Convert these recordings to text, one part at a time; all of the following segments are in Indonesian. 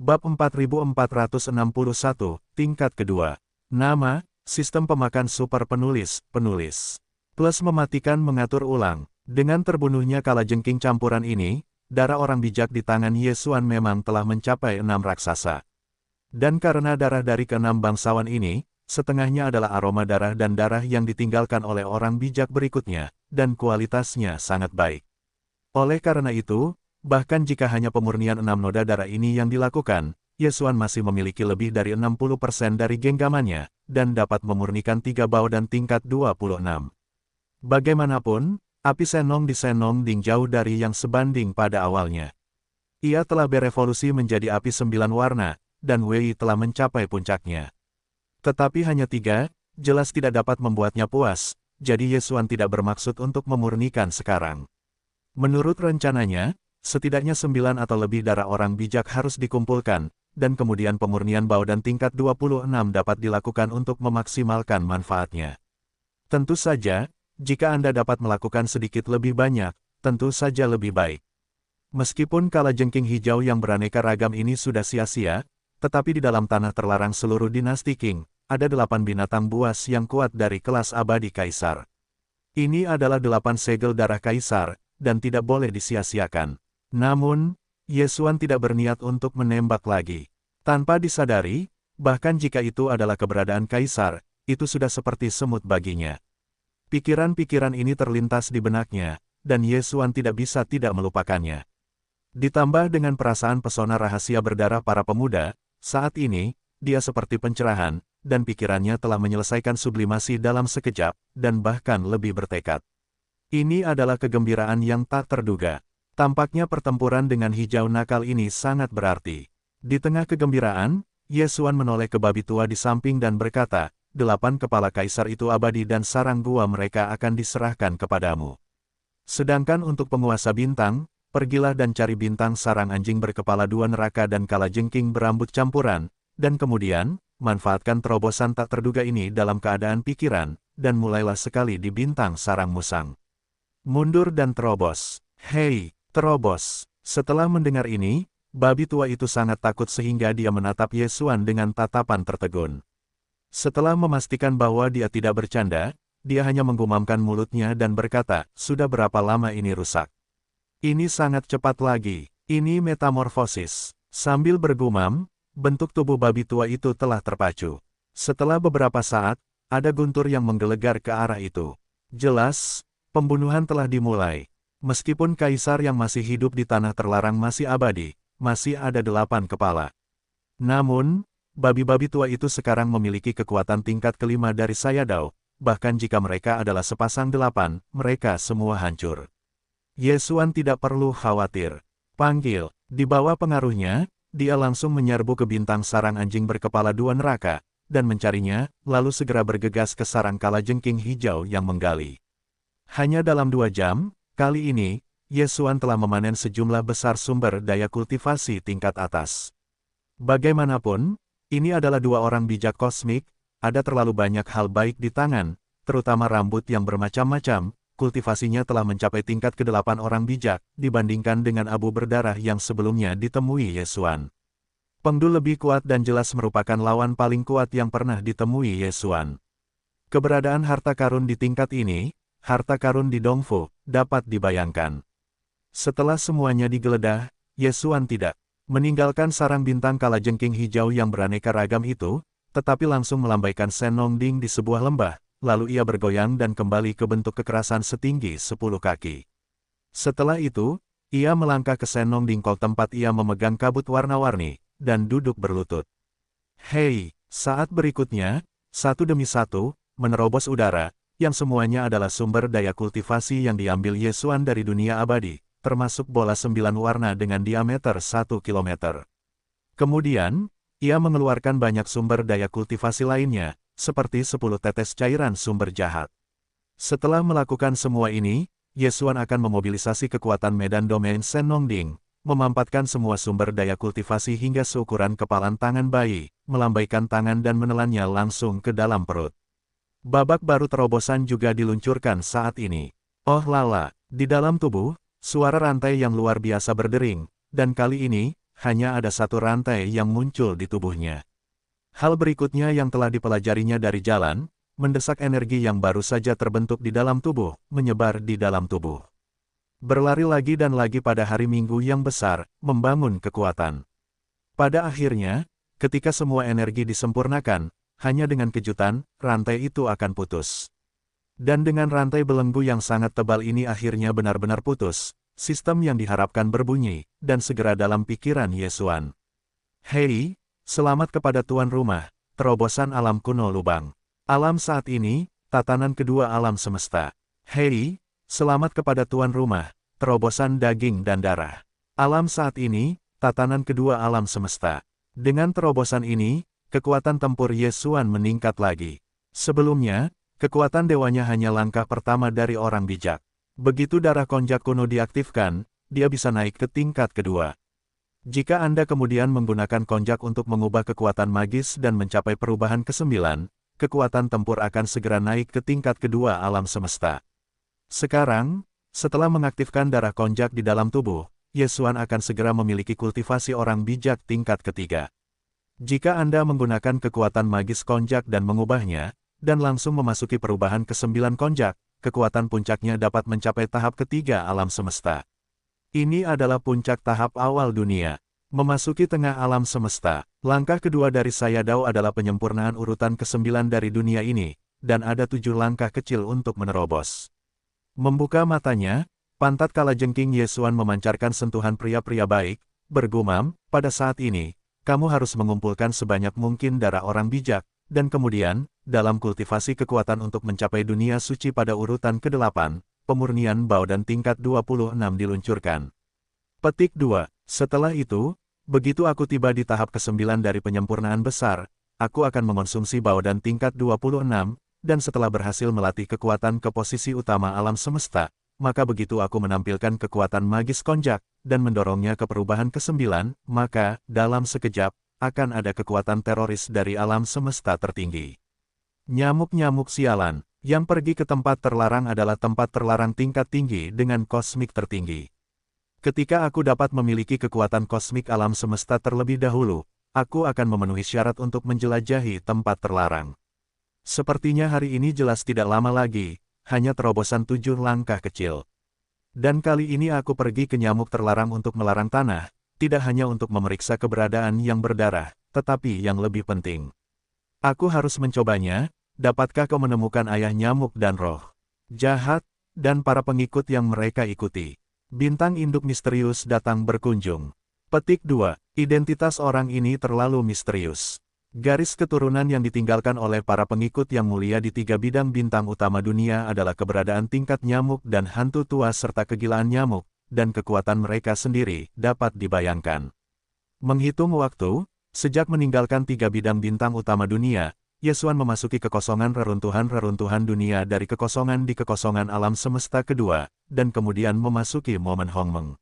Bab 4461, tingkat kedua. Nama, sistem pemakan super penulis, Plus mematikan mengatur ulang. Dengan terbunuhnya kalajengking campuran ini, darah orang bijak di tangan Yesuan memang telah mencapai 6 raksasa. Dan karena darah dari ke-6 bangsawan ini, setengahnya adalah aroma darah dan darah yang ditinggalkan oleh orang bijak berikutnya, dan kualitasnya sangat baik. Oleh karena itu, bahkan jika hanya pemurnian 6 noda darah ini yang dilakukan, Yesuan masih memiliki lebih dari 60% dari genggamannya, dan dapat memurnikan 3 bau dan tingkat 26. Bagaimanapun, api Senong di Senong Ding jauh dari yang sebanding pada awalnya. Ia telah berevolusi menjadi api 9 warna, dan Wei telah mencapai puncaknya. Tetapi hanya 3, jelas tidak dapat membuatnya puas, jadi Yesuan tidak bermaksud untuk memurnikan sekarang. Menurut rencananya, setidaknya 9 atau lebih darah orang bijak harus dikumpulkan, dan kemudian pemurnian bau dan tingkat 26 dapat dilakukan untuk memaksimalkan manfaatnya. Tentu saja, jika Anda dapat melakukan sedikit lebih banyak, tentu saja lebih baik. Meskipun kalajengking hijau yang beraneka ragam ini sudah sia-sia, tetapi di dalam tanah terlarang seluruh dinasti Qing, ada 8 binatang buas yang kuat dari kelas abadi kaisar. Ini adalah 8 segel darah kaisar, dan tidak boleh disia-siakan. Namun, Yesuan tidak berniat untuk menembak lagi. Tanpa disadari, bahkan jika itu adalah keberadaan kaisar, itu sudah seperti semut baginya. Pikiran-pikiran ini terlintas di benaknya, dan Yesuan tidak bisa tidak melupakannya. Ditambah dengan perasaan pesona rahasia berdarah para pemuda, saat ini, dia seperti pencerahan, dan pikirannya telah menyelesaikan sublimasi dalam sekejap, dan bahkan lebih bertekad. Ini adalah kegembiraan yang tak terduga. Tampaknya pertempuran dengan hijau nakal ini sangat berarti. Di tengah kegembiraan, Yesuan menoleh ke babi tua di samping dan berkata, 8 kepala kaisar itu abadi dan sarang gua mereka akan diserahkan kepadamu. Sedangkan untuk penguasa bintang, pergilah dan cari bintang sarang anjing berkepala 2 neraka dan kalajengking berambut campuran, dan kemudian, manfaatkan terobosan tak terduga ini dalam keadaan pikiran, dan mulailah sekali di bintang sarang musang. Mundur dan terobos. Hei, terobos. Setelah mendengar ini, babi tua itu sangat takut sehingga dia menatap Yesuan dengan tatapan tertegun. Setelah memastikan bahwa dia tidak bercanda, dia hanya menggumamkan mulutnya dan berkata, sudah berapa lama ini rusak? Ini sangat cepat lagi, ini metamorfosis. Sambil bergumam, bentuk tubuh babi tua itu telah terpacu. Setelah beberapa saat, ada guntur yang menggelegar ke arah itu. Jelas, pembunuhan telah dimulai. Meskipun kaisar yang masih hidup di tanah terlarang masih abadi, masih ada 8 kepala. Namun, babi-babi tua itu sekarang memiliki kekuatan tingkat kelima dari Sayadaw, bahkan jika mereka adalah sepasang 8, mereka semua hancur. Yesuan tidak perlu khawatir. Panggil, di bawah pengaruhnya, dia langsung menyerbu ke bintang sarang anjing berkepala 2 neraka, dan mencarinya, lalu segera bergegas ke sarang kalajengking hijau yang menggali. Hanya dalam 2 jam, kali ini, Yesuan telah memanen sejumlah besar sumber daya kultivasi tingkat atas. Bagaimanapun, ini adalah 2 orang bijak kosmik, ada terlalu banyak hal baik di tangan, terutama rambut yang bermacam-macam, kultivasinya telah mencapai tingkat ke-8 orang bijak, dibandingkan dengan abu berdarah yang sebelumnya ditemui Yesuan. Pengdu lebih kuat dan jelas merupakan lawan paling kuat yang pernah ditemui Yesuan. Keberadaan harta karun di tingkat ini, harta karun di Dongfu, dapat dibayangkan. Setelah semuanya digeledah, Yesuan tidak meninggalkan sarang bintang kalajengking hijau yang beraneka ragam itu, tetapi langsung melambaikan Senong Ding di sebuah lembah, lalu ia bergoyang dan kembali ke bentuk kekerasan setinggi 10 kaki. Setelah itu, ia melangkah ke Senong Ding Kol tempat ia memegang kabut warna-warni, dan duduk berlutut. Hei, saat berikutnya, satu demi satu, menerobos udara, yang semuanya adalah sumber daya kultivasi yang diambil Yesuan dari dunia abadi, termasuk bola 9 warna dengan diameter 1 km. Kemudian, ia mengeluarkan banyak sumber daya kultivasi lainnya, seperti 10 tetes cairan sumber jahat. Setelah melakukan semua ini, Yesuan akan memobilisasi kekuatan medan domain Senong Ding, memampatkan semua sumber daya kultivasi hingga seukuran kepalan tangan bayi, melambaikan tangan dan menelannya langsung ke dalam perut. Babak baru terobosan juga diluncurkan saat ini. Oh lala, di dalam tubuh, suara rantai yang luar biasa berdering, dan kali ini, hanya ada satu rantai yang muncul di tubuhnya. Hal berikutnya yang telah dipelajarinya dari jalan, mendesak energi yang baru saja terbentuk di dalam tubuh, menyebar di dalam tubuh. Berlari lagi dan lagi pada hari Minggu yang besar, membangun kekuatan. Pada akhirnya, ketika semua energi disempurnakan, hanya dengan kejutan, rantai itu akan putus. Dan dengan rantai belenggu yang sangat tebal ini akhirnya benar-benar putus, sistem yang diharapkan berbunyi, dan segera dalam pikiran Yesuan. Hei, selamat kepada tuan rumah, terobosan alam kuno lubang. Alam saat ini, tatanan kedua alam semesta. Hei, selamat kepada tuan rumah, terobosan daging dan darah. Alam saat ini, tatanan kedua alam semesta. Dengan terobosan ini, kekuatan tempur Yesuan meningkat lagi. Sebelumnya, kekuatan dewanya hanya langkah pertama dari orang bijak. Begitu darah konjak kuno diaktifkan, dia bisa naik ke tingkat kedua. Jika Anda kemudian menggunakan konjak untuk mengubah kekuatan magis dan mencapai perubahan ke-9, kekuatan tempur akan segera naik ke tingkat kedua alam semesta. Sekarang, setelah mengaktifkan darah konjak di dalam tubuh, Yesuan akan segera memiliki kultivasi orang bijak tingkat ketiga. Jika Anda menggunakan kekuatan magis konjak dan mengubahnya, dan langsung memasuki perubahan ke-9 konjak, kekuatan puncaknya dapat mencapai tahap ketiga alam semesta. Ini adalah puncak tahap awal dunia. Memasuki tengah alam semesta, langkah kedua dari Sayadaw adalah penyempurnaan urutan ke-9 dari dunia ini, dan ada 7 langkah kecil untuk menerobos. Membuka matanya, pantat kalajengking Yesuan memancarkan sentuhan pria-pria baik, bergumam, pada saat ini, kamu harus mengumpulkan sebanyak mungkin darah orang bijak, dan kemudian, dalam kultivasi kekuatan untuk mencapai dunia suci pada urutan ke-8, pemurnian bau dan tingkat 26 diluncurkan. Petik 2. Setelah itu, begitu aku tiba di tahap ke-9 dari penyempurnaan besar, aku akan mengonsumsi bau dan tingkat 26, dan setelah berhasil melatih kekuatan ke posisi utama alam semesta, maka begitu aku menampilkan kekuatan magis konjak, dan mendorongnya ke perubahan ke-9, maka, dalam sekejap, akan ada kekuatan teroris dari alam semesta tertinggi. Nyamuk-nyamuk sialan, yang pergi ke tempat terlarang adalah tempat terlarang tingkat tinggi dengan kosmik tertinggi. Ketika aku dapat memiliki kekuatan kosmik alam semesta terlebih dahulu, aku akan memenuhi syarat untuk menjelajahi tempat terlarang. Sepertinya hari ini jelas tidak lama lagi, hanya terobosan 7 langkah kecil. Dan kali ini aku pergi ke nyamuk terlarang untuk melarang tanah, tidak hanya untuk memeriksa keberadaan yang berdarah, tetapi yang lebih penting. Aku harus mencobanya. Dapatkah kau menemukan ayah nyamuk dan roh jahat, dan para pengikut yang mereka ikuti? Bintang induk misterius datang berkunjung. Petik 2. Identitas orang ini terlalu misterius. Garis keturunan yang ditinggalkan oleh para pengikut yang mulia di 3 bidang bintang utama dunia adalah keberadaan tingkat nyamuk dan hantu tua serta kegilaan nyamuk, dan kekuatan mereka sendiri dapat dibayangkan. Menghitung waktu, sejak meninggalkan 3 bidang bintang utama dunia, Yesuan memasuki kekosongan reruntuhan dunia dari kekosongan di kekosongan alam semesta kedua, dan kemudian memasuki momen Hongmeng.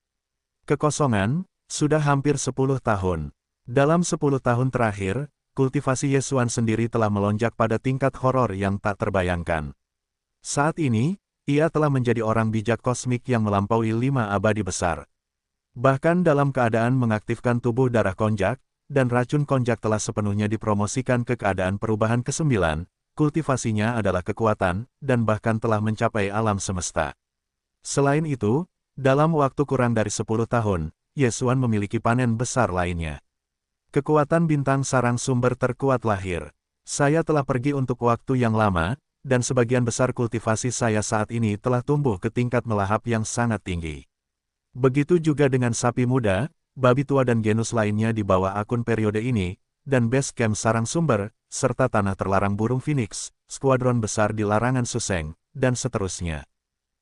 Kekosongan, sudah hampir 10 tahun. Dalam 10 tahun terakhir, kultivasi Yesuan sendiri telah melonjak pada tingkat horor yang tak terbayangkan. Saat ini, ia telah menjadi orang bijak kosmik yang melampaui 5 abadi besar. Bahkan dalam keadaan mengaktifkan tubuh darah konjak, dan racun konjak telah sepenuhnya dipromosikan ke keadaan perubahan ke-9, kultivasinya adalah kekuatan, dan bahkan telah mencapai alam semesta. Selain itu, dalam waktu kurang dari 10 tahun, Yesuan memiliki panen besar lainnya. Kekuatan bintang sarang sumber terkuat lahir. Saya telah pergi untuk waktu yang lama, dan sebagian besar kultivasi saya saat ini telah tumbuh ke tingkat melahap yang sangat tinggi. Begitu juga dengan sapi muda, babi tua dan genus lainnya di bawah akun periode ini, dan base camp sarang sumber, serta tanah terlarang burung Phoenix, skuadron besar di larangan Suseng, dan seterusnya.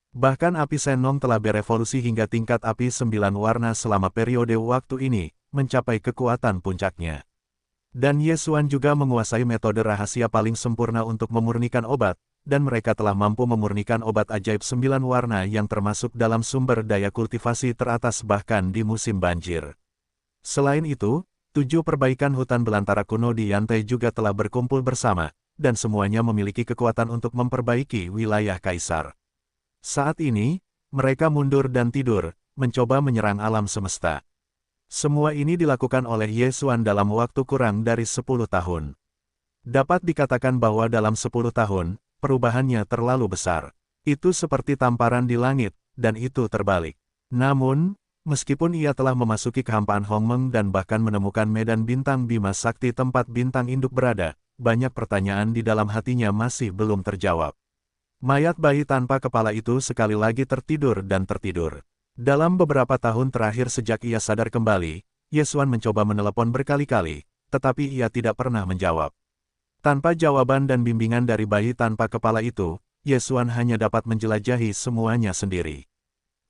Bahkan api Senong telah berevolusi hingga tingkat api 9 warna selama periode waktu ini, mencapai kekuatan puncaknya. Dan Yesuan juga menguasai metode rahasia paling sempurna untuk memurnikan obat, dan mereka telah mampu memurnikan obat ajaib 9 warna yang termasuk dalam sumber daya kultivasi teratas bahkan di musim banjir. Selain itu, 7 perbaikan hutan belantara kuno di Yantai juga telah berkumpul bersama, dan semuanya memiliki kekuatan untuk memperbaiki wilayah kaisar. Saat ini, mereka mundur dan tidur, mencoba menyerang alam semesta. Semua ini dilakukan oleh Ye Xuan dalam waktu kurang dari 10 tahun. Dapat dikatakan bahwa dalam 10 tahun, perubahannya terlalu besar. Itu seperti tamparan di langit, dan itu terbalik. Namun, meskipun ia telah memasuki kehampaan Hongmeng dan bahkan menemukan medan bintang Bima Sakti tempat bintang induk berada, banyak pertanyaan di dalam hatinya masih belum terjawab. Mayat bayi tanpa kepala itu sekali lagi tertidur dan tertidur. Dalam beberapa tahun terakhir sejak ia sadar kembali, Ye Xuan mencoba menelepon berkali-kali, tetapi ia tidak pernah menjawab. Tanpa jawaban dan bimbingan dari bayi tanpa kepala itu, Ye Xuan hanya dapat menjelajahi semuanya sendiri.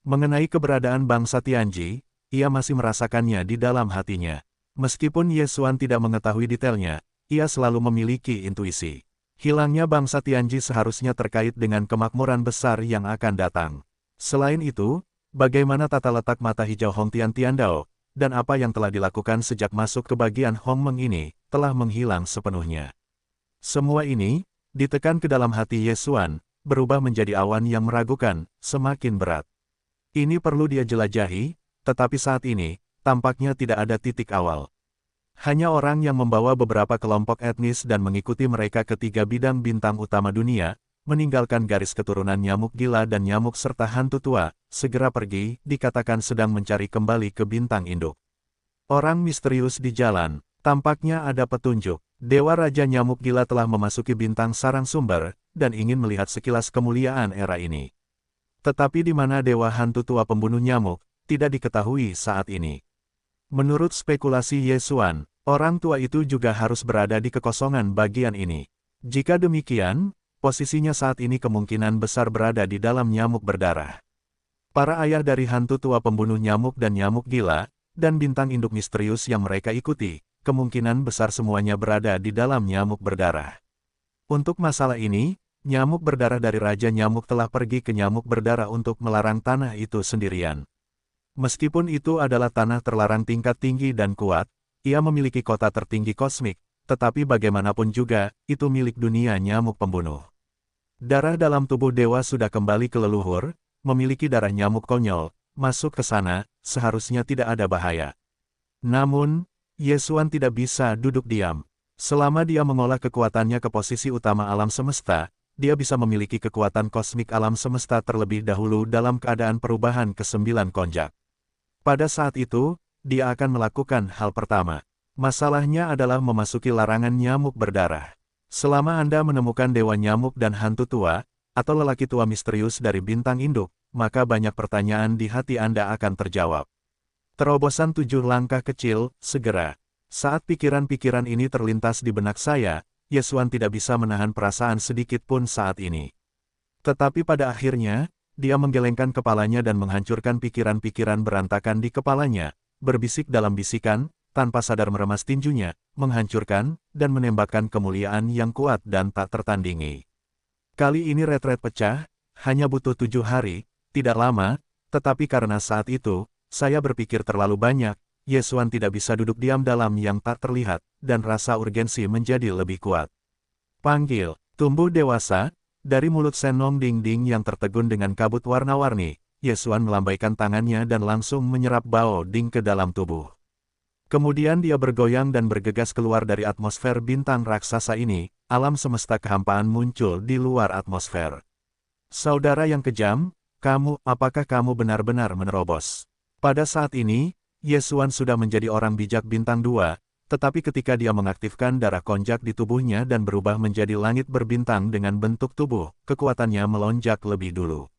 Mengenai keberadaan bangsa Tianji, ia masih merasakannya di dalam hatinya. Meskipun Ye Xuan tidak mengetahui detailnya, ia selalu memiliki intuisi. Hilangnya bangsa Tianji seharusnya terkait dengan kemakmuran besar yang akan datang. Selain itu, bagaimana tata letak mata hijau Hong Tian Tiandao, dan apa yang telah dilakukan sejak masuk ke bagian Hongmeng ini, telah menghilang sepenuhnya. Semua ini, ditekan ke dalam hati Ye Xuan, berubah menjadi awan yang meragukan, semakin berat. Ini perlu dia jelajahi, tetapi saat ini, tampaknya tidak ada titik awal. Hanya orang yang membawa beberapa kelompok etnis dan mengikuti mereka ke 3 bidang bintang utama dunia, meninggalkan garis keturunan nyamuk gila dan nyamuk serta hantu tua, segera pergi, dikatakan sedang mencari kembali ke bintang induk. Orang misterius di jalan, tampaknya ada petunjuk. Dewa Raja Nyamuk Gila telah memasuki bintang sarang sumber, dan ingin melihat sekilas kemuliaan era ini. Tetapi di mana Dewa Hantu Tua Pembunuh Nyamuk, tidak diketahui saat ini. Menurut spekulasi Ye Xuan, orang tua itu juga harus berada di kekosongan bagian ini. Jika demikian, posisinya saat ini kemungkinan besar berada di dalam nyamuk berdarah. Para ayah dari hantu tua pembunuh nyamuk dan nyamuk gila, dan bintang induk misterius yang mereka ikuti, kemungkinan besar semuanya berada di dalam nyamuk berdarah. Untuk masalah ini, nyamuk berdarah dari Raja Nyamuk telah pergi ke nyamuk berdarah untuk melarang tanah itu sendirian. Meskipun itu adalah tanah terlarang tingkat tinggi dan kuat, ia memiliki kota tertinggi kosmik, tetapi bagaimanapun juga, itu milik dunia nyamuk pembunuh. Darah dalam tubuh dewa sudah kembali ke leluhur, memiliki darah nyamuk konyol, masuk ke sana, seharusnya tidak ada bahaya. Namun, Ye Xuan tidak bisa duduk diam. Selama dia mengolah kekuatannya ke posisi utama alam semesta, dia bisa memiliki kekuatan kosmik alam semesta terlebih dahulu dalam keadaan perubahan ke-9 konjak. Pada saat itu, dia akan melakukan hal pertama. Masalahnya adalah memasuki larangan nyamuk berdarah. Selama Anda menemukan dewa nyamuk dan hantu tua, atau lelaki tua misterius dari bintang induk, maka banyak pertanyaan di hati Anda akan terjawab. Terobosan 7 langkah kecil, segera. Saat pikiran-pikiran ini terlintas di benak saya, Ye Xuan tidak bisa menahan perasaan sedikit pun saat ini. Tetapi pada akhirnya, dia menggelengkan kepalanya dan menghancurkan pikiran-pikiran berantakan di kepalanya, berbisik dalam bisikan, tanpa sadar meremas tinjunya, menghancurkan, dan menembakkan kemuliaan yang kuat dan tak tertandingi. Kali ini retret pecah, hanya butuh 7 hari, tidak lama, tetapi karena saat itu, saya berpikir terlalu banyak, Ye Xuan tidak bisa duduk diam dalam yang tak terlihat, dan rasa urgensi menjadi lebih kuat. Panggil, tumbuh dewasa. Dari mulut Senong Ding Ding yang tertegun dengan kabut warna-warni, Ye Xuan melambaikan tangannya dan langsung menyerap Bao Ding ke dalam tubuh. Kemudian dia bergoyang dan bergegas keluar dari atmosfer bintang raksasa ini, alam semesta kehampaan muncul di luar atmosfer. Saudara yang kejam, apakah kamu benar-benar menerobos? Pada saat ini, Ye Xuan sudah menjadi orang bijak bintang 2, tetapi ketika dia mengaktifkan darah konjak di tubuhnya dan berubah menjadi langit berbintang dengan bentuk tubuh, kekuatannya melonjak lebih dulu.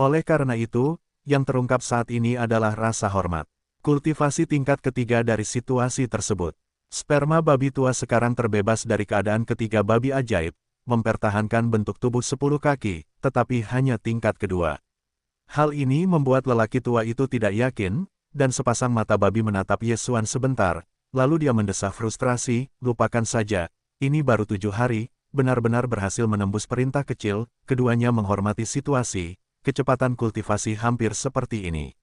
Oleh karena itu, yang terungkap saat ini adalah rasa hormat. Kultivasi tingkat ketiga dari situasi tersebut. Sperma babi tua sekarang terbebas dari keadaan ketiga babi ajaib, mempertahankan bentuk tubuh 10 kaki, tetapi hanya tingkat kedua. Hal ini membuat lelaki tua itu tidak yakin, dan sepasang mata babi menatap Ye Xuan sebentar. Lalu dia mendesah frustrasi, lupakan saja, ini baru 7 hari, benar-benar berhasil menembus perintah kecil, keduanya menghormati situasi, kecepatan kultivasi hampir seperti ini.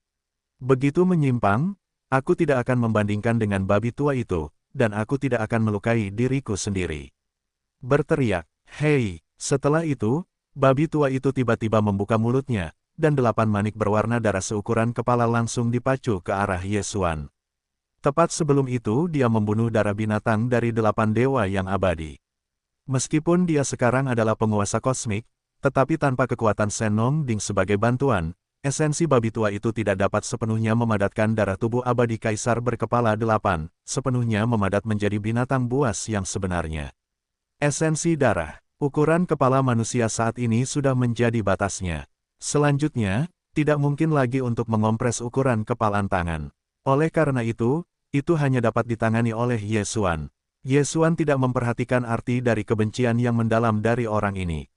Begitu menyimpang, aku tidak akan membandingkan dengan babi tua itu, dan aku tidak akan melukai diriku sendiri. Berteriak, hei, setelah itu, babi tua itu tiba-tiba membuka mulutnya, dan 8 manik berwarna darah seukuran kepala langsung dipacu ke arah Ye Xuan. Tepat sebelum itu dia membunuh darah binatang dari 8 dewa yang abadi. Meskipun dia sekarang adalah penguasa kosmik, tetapi tanpa kekuatan Senong Ding sebagai bantuan, esensi babi tua itu tidak dapat sepenuhnya memadatkan darah tubuh abadi Kaisar berkepala 8, sepenuhnya memadat menjadi binatang buas yang sebenarnya. Esensi darah. Ukuran kepala manusia saat ini sudah menjadi batasnya. Selanjutnya, tidak mungkin lagi untuk mengompres ukuran kepalan tangan. Oleh karena itu hanya dapat ditangani oleh Ye Xuan. Ye Xuan tidak memperhatikan arti dari kebencian yang mendalam dari orang ini.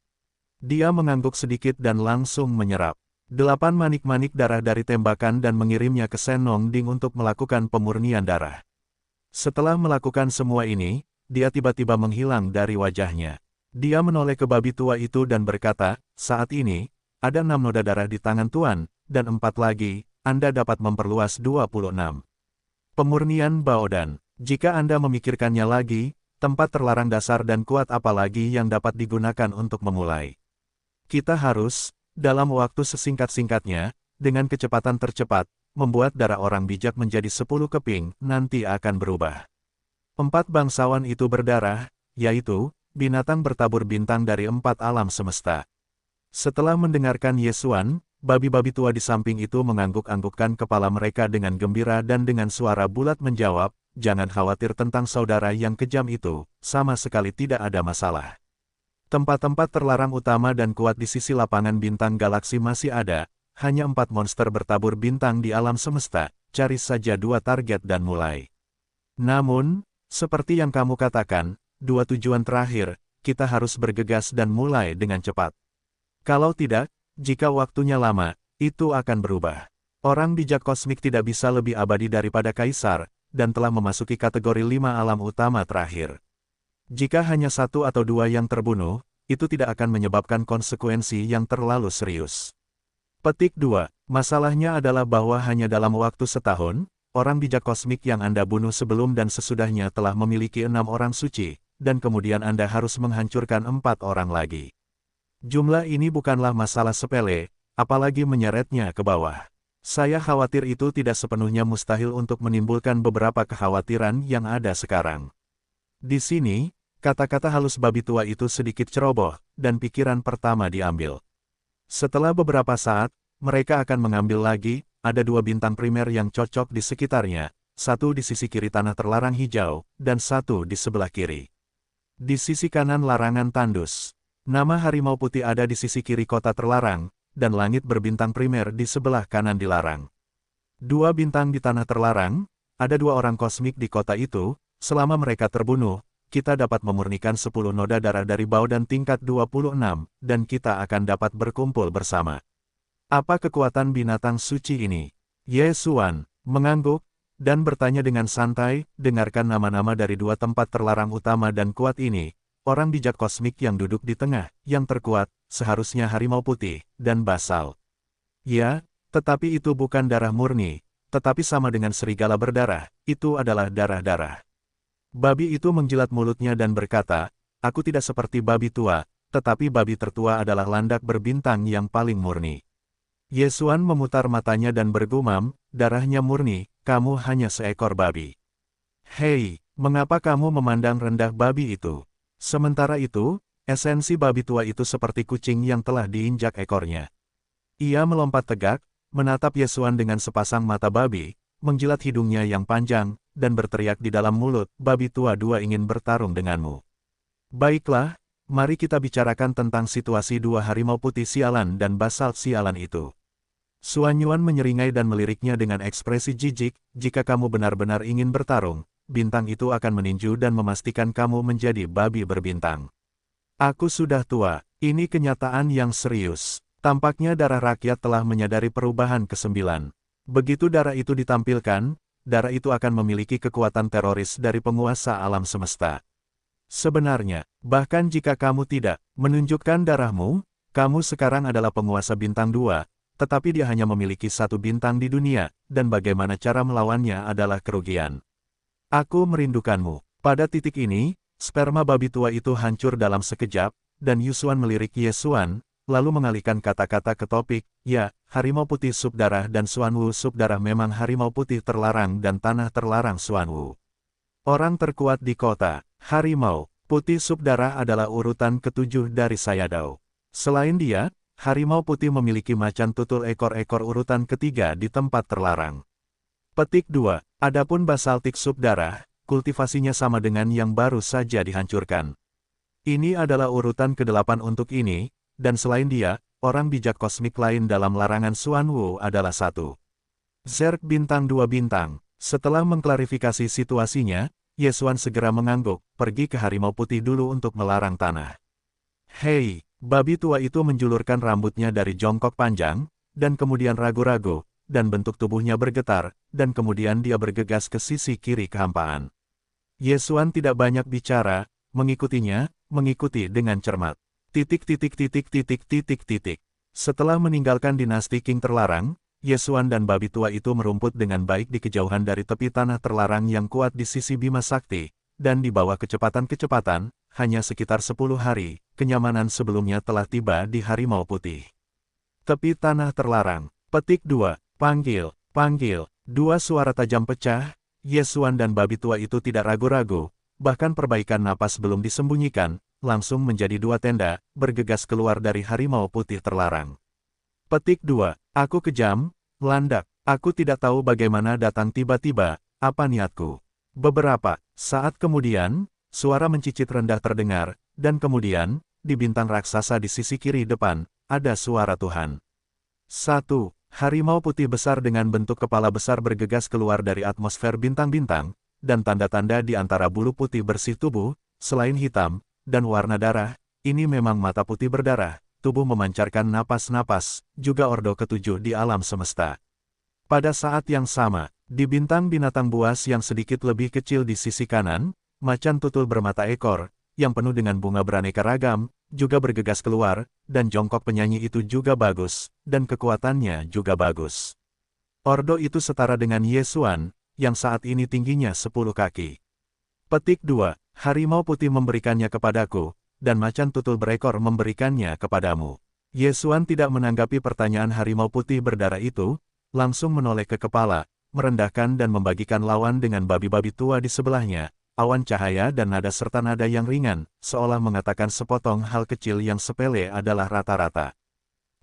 Dia mengangguk sedikit dan langsung menyerap 8 manik-manik darah dari tembakan dan mengirimnya ke Senong Ding untuk melakukan pemurnian darah. Setelah melakukan semua ini, dia tiba-tiba menghilang dari wajahnya. Dia menoleh ke babi tua itu dan berkata, "Saat ini, ada 6 noda darah di tangan Tuan, dan 4 lagi, Anda dapat memperluas 26. Pemurnian Baodan. Jika Anda memikirkannya lagi, tempat terlarang dasar dan kuat apa lagi yang dapat digunakan untuk memulai. Kita harus, dalam waktu sesingkat-singkatnya, dengan kecepatan tercepat, membuat darah orang bijak menjadi 10 keping, nanti akan berubah." 4 bangsawan itu berdarah, yaitu, binatang bertabur bintang dari 4 alam semesta. Setelah mendengarkan Ye Xuan, babi-babi tua di samping itu mengangguk-anggukkan kepala mereka dengan gembira dan dengan suara bulat menjawab, "Jangan khawatir tentang saudara yang kejam itu, sama sekali tidak ada masalah. Tempat-tempat terlarang utama dan kuat di sisi lapangan bintang galaksi masih ada, hanya 4 monster bertabur bintang di alam semesta, cari saja 2 target dan mulai. Namun, seperti yang kamu katakan, 2 tujuan terakhir, kita harus bergegas dan mulai dengan cepat. Kalau tidak, jika waktunya lama, itu akan berubah. Orang bijak kosmik tidak bisa lebih abadi daripada Kaisar, dan telah memasuki kategori 5 alam utama terakhir. Jika hanya 1 atau 2 yang terbunuh, itu tidak akan menyebabkan konsekuensi yang terlalu serius. Petik 2. Masalahnya adalah bahwa hanya dalam waktu setahun, orang bijak kosmik yang Anda bunuh sebelum dan sesudahnya telah memiliki 6 orang suci, dan kemudian Anda harus menghancurkan 4 orang lagi. Jumlah ini bukanlah masalah sepele, apalagi menyeretnya ke bawah. Saya khawatir itu tidak sepenuhnya mustahil untuk menimbulkan beberapa kekhawatiran yang ada sekarang. Di sini, kata-kata halus babi tua itu sedikit ceroboh, dan pikiran pertama diambil. Setelah beberapa saat, mereka akan mengambil lagi, ada 2 bintang primer yang cocok di sekitarnya, 1 di sisi kiri tanah terlarang hijau, dan 1 di sebelah kiri. Di sisi kanan larangan tandus. Nama harimau putih ada di sisi kiri kota terlarang, dan langit berbintang primer di sebelah kanan dilarang. 2 bintang di tanah terlarang, ada 2 orang kosmik di kota itu, selama mereka terbunuh, kita dapat memurnikan 10 noda darah dari Baodan tingkat 26, dan kita akan dapat berkumpul bersama. Apa kekuatan binatang suci ini? Ye Xuan mengangguk, dan bertanya dengan santai, dengarkan nama-nama dari 2 tempat terlarang utama dan kuat ini. Orang bijak kosmik yang duduk di tengah, yang terkuat, seharusnya harimau putih, dan basal. Ya, tetapi itu bukan darah murni, tetapi sama dengan serigala berdarah, itu adalah darah-darah. Babi itu menjilat mulutnya dan berkata, "Aku tidak seperti babi tua, tetapi babi tertua adalah landak berbintang yang paling murni." Ye Xuan memutar matanya dan bergumam, "Darahnya murni, kamu hanya seekor babi. Hei, mengapa kamu memandang rendah babi itu?" Sementara itu, esensi babi tua itu seperti kucing yang telah diinjak ekornya. Ia melompat tegak, menatap Ye Xuan dengan sepasang mata babi, menjilat hidungnya yang panjang, dan berteriak di dalam mulut, "Babi tua 2 ingin bertarung denganmu. Baiklah, mari kita bicarakan tentang situasi 2 harimau putih sialan dan basalt sialan itu." Xuan Yuan menyeringai dan meliriknya dengan ekspresi jijik, "Jika kamu benar-benar ingin bertarung, bintang itu akan meninju dan memastikan kamu menjadi babi berbintang. Aku sudah tua, ini kenyataan yang serius." Tampaknya darah rakyat telah menyadari perubahan ke-9. Begitu darah itu ditampilkan, darah itu akan memiliki kekuatan teroris dari penguasa alam semesta. Sebenarnya, bahkan jika kamu tidak menunjukkan darahmu, kamu sekarang adalah penguasa bintang 2, tetapi dia hanya memiliki 1 bintang di dunia, dan bagaimana cara melawannya adalah kerugian. Aku merindukanmu. Pada titik ini, sperma babi tua itu hancur dalam sekejap, dan Ye Xuan melirik Ye Xuan, lalu mengalihkan kata-kata ke topik, ya, harimau putih sup darah dan Xuanwu sup darah memang harimau putih terlarang dan tanah terlarang Xuanwu. Orang terkuat di kota, harimau putih sup darah adalah urutan ketujuh dari Sayadaw. Selain dia, harimau putih memiliki macan tutul ekor-ekor urutan ketiga di tempat terlarang. Petik 2. Adapun basaltik sup darah, kultivasinya sama dengan yang baru saja dihancurkan. Ini adalah urutan ke-8 untuk ini, dan selain dia, orang bijak kosmik lain dalam larangan Xuanwu adalah 1. Zerg bintang 2 bintang. Setelah mengklarifikasi situasinya, Yesuan segera mengangguk, pergi ke harimau putih dulu untuk melarang tanah. Hei, babi tua itu menjulurkan rambutnya dari jongkok panjang, dan kemudian ragu-ragu, dan bentuk tubuhnya bergetar, dan kemudian dia bergegas ke sisi kiri kehampaan. Yesuan tidak banyak bicara, mengikuti dengan cermat. Setelah meninggalkan dinasti King terlarang, Yesuan dan babi tua itu merumput dengan baik di kejauhan dari tepi tanah terlarang yang kuat di sisi Bima Sakti, dan di bawah kecepatan-kecepatan, hanya sekitar 10 hari, kenyamanan sebelumnya telah tiba di harimau putih. Tepi tanah terlarang. Petik 2. Panggil, panggil. Dua suara tajam pecah, Yesuan dan babi tua itu tidak ragu-ragu, bahkan perbaikan napas belum disembunyikan, langsung menjadi dua tenda, bergegas keluar dari harimau putih terlarang. Petik 2. Aku kejam, landak. Aku tidak tahu bagaimana datang tiba-tiba, apa niatku. Beberapa saat kemudian, suara mencicit rendah terdengar, dan kemudian, di bintang raksasa di sisi kiri depan, ada suara Tuhan. 1. Harimau putih besar dengan bentuk kepala besar bergegas keluar dari atmosfer bintang-bintang, dan tanda-tanda di antara bulu putih bersih tubuh, selain hitam, dan warna darah, ini memang mata putih berdarah, tubuh memancarkan napas-napas, juga ordo ketujuh di alam semesta. Pada saat yang sama, di bintang binatang buas yang sedikit lebih kecil di sisi kanan, macan tutul bermata ekor, yang penuh dengan bunga beraneka ragam, juga bergegas keluar, dan jongkok penyanyi itu juga bagus, dan kekuatannya juga bagus. Ordo itu setara dengan Yesuan, yang saat ini tingginya 10 kaki. Petik 2. Harimau putih memberikannya kepadaku, dan macan tutul berekor memberikannya kepadamu. Yesuan tidak menanggapi pertanyaan harimau putih berdarah itu, langsung menoleh ke kepala, merendahkan dan membagikan lawan dengan babi-babi tua di sebelahnya, awan cahaya dan nada serta nada yang ringan, seolah mengatakan sepotong hal kecil yang sepele adalah rata-rata.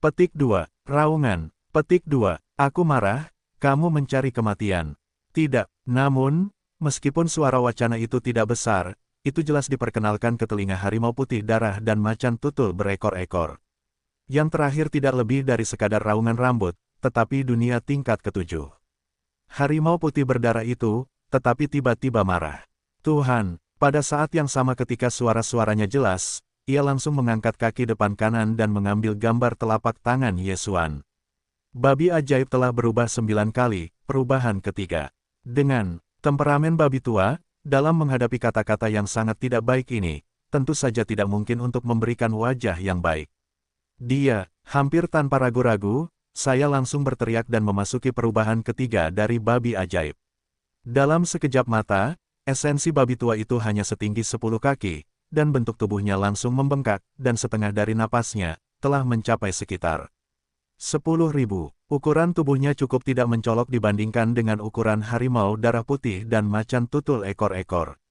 Petik 2. Raungan. Petik 2. Aku marah, kamu mencari kematian. Tidak, namun, meskipun suara wacana itu tidak besar, itu jelas diperkenalkan ke telinga harimau putih darah dan macan tutul berekor-ekor. Yang terakhir tidak lebih dari sekadar raungan rambut, tetapi dunia tingkat ke-7. Harimau putih berdarah itu, tetapi tiba-tiba marah. Tuhan, pada saat yang sama ketika suara-suaranya jelas, ia langsung mengangkat kaki depan kanan dan mengambil gambar telapak tangan Yesuan. Babi ajaib telah berubah 9 kali, perubahan ketiga. Dengan temperamen babi tua, dalam menghadapi kata-kata yang sangat tidak baik ini, tentu saja tidak mungkin untuk memberikan wajah yang baik. Dia, hampir tanpa ragu-ragu, saya langsung berteriak dan memasuki perubahan ketiga dari babi ajaib. Dalam sekejap mata, esensi babi tua itu hanya setinggi 10 kaki, dan bentuk tubuhnya langsung membengkak, dan setengah dari napasnya, telah mencapai sekitar 10.000. Ukuran tubuhnya cukup tidak mencolok dibandingkan dengan ukuran harimau darah putih dan macan tutul ekor-ekor.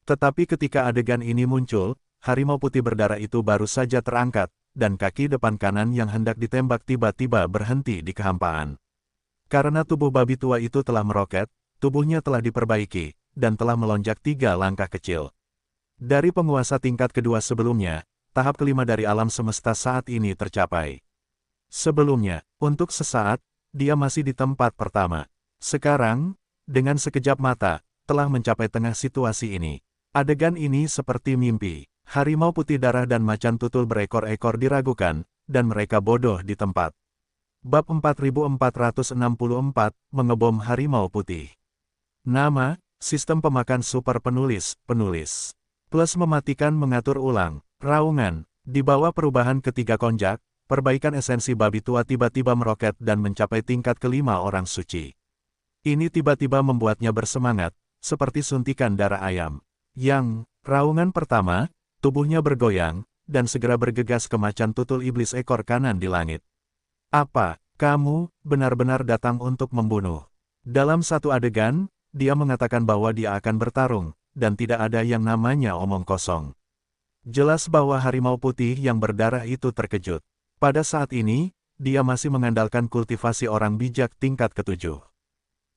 Tetapi ketika adegan ini muncul, harimau putih berdarah itu baru saja terangkat, dan kaki depan kanan yang hendak ditembak tiba-tiba berhenti di kehampaan. Karena tubuh babi tua itu telah meroket, tubuhnya telah diperbaiki, dan telah melonjak 3 langkah kecil. Dari penguasa tingkat kedua sebelumnya, tahap kelima dari alam semesta saat ini tercapai. Sebelumnya, untuk sesaat, dia masih di tempat pertama. Sekarang, dengan sekejap mata, telah mencapai tengah situasi ini. Adegan ini seperti mimpi. Harimau putih darah dan macan tutul berekor-ekor diragukan, dan mereka bodoh di tempat. Bab 4464, Mengebom Harimau Putih. Nama, Sistem Pemakan Super Penulis, Penulis. Plus mematikan mengatur ulang, raungan. Di bawah perubahan ketiga konjak, perbaikan esensi babi tua tiba-tiba meroket dan mencapai tingkat kelima orang suci. Ini tiba-tiba membuatnya bersemangat, seperti suntikan darah ayam. Yang, raungan pertama, tubuhnya bergoyang, dan segera bergegas ke macan tutul iblis ekor kanan di langit. Apa, kamu, benar-benar datang untuk membunuh? Dalam satu adegan, dia mengatakan bahwa dia akan bertarung, dan tidak ada yang namanya omong kosong. Jelas bahwa harimau putih yang berdarah itu terkejut. Pada saat ini, dia masih mengandalkan kultivasi orang bijak tingkat ketujuh.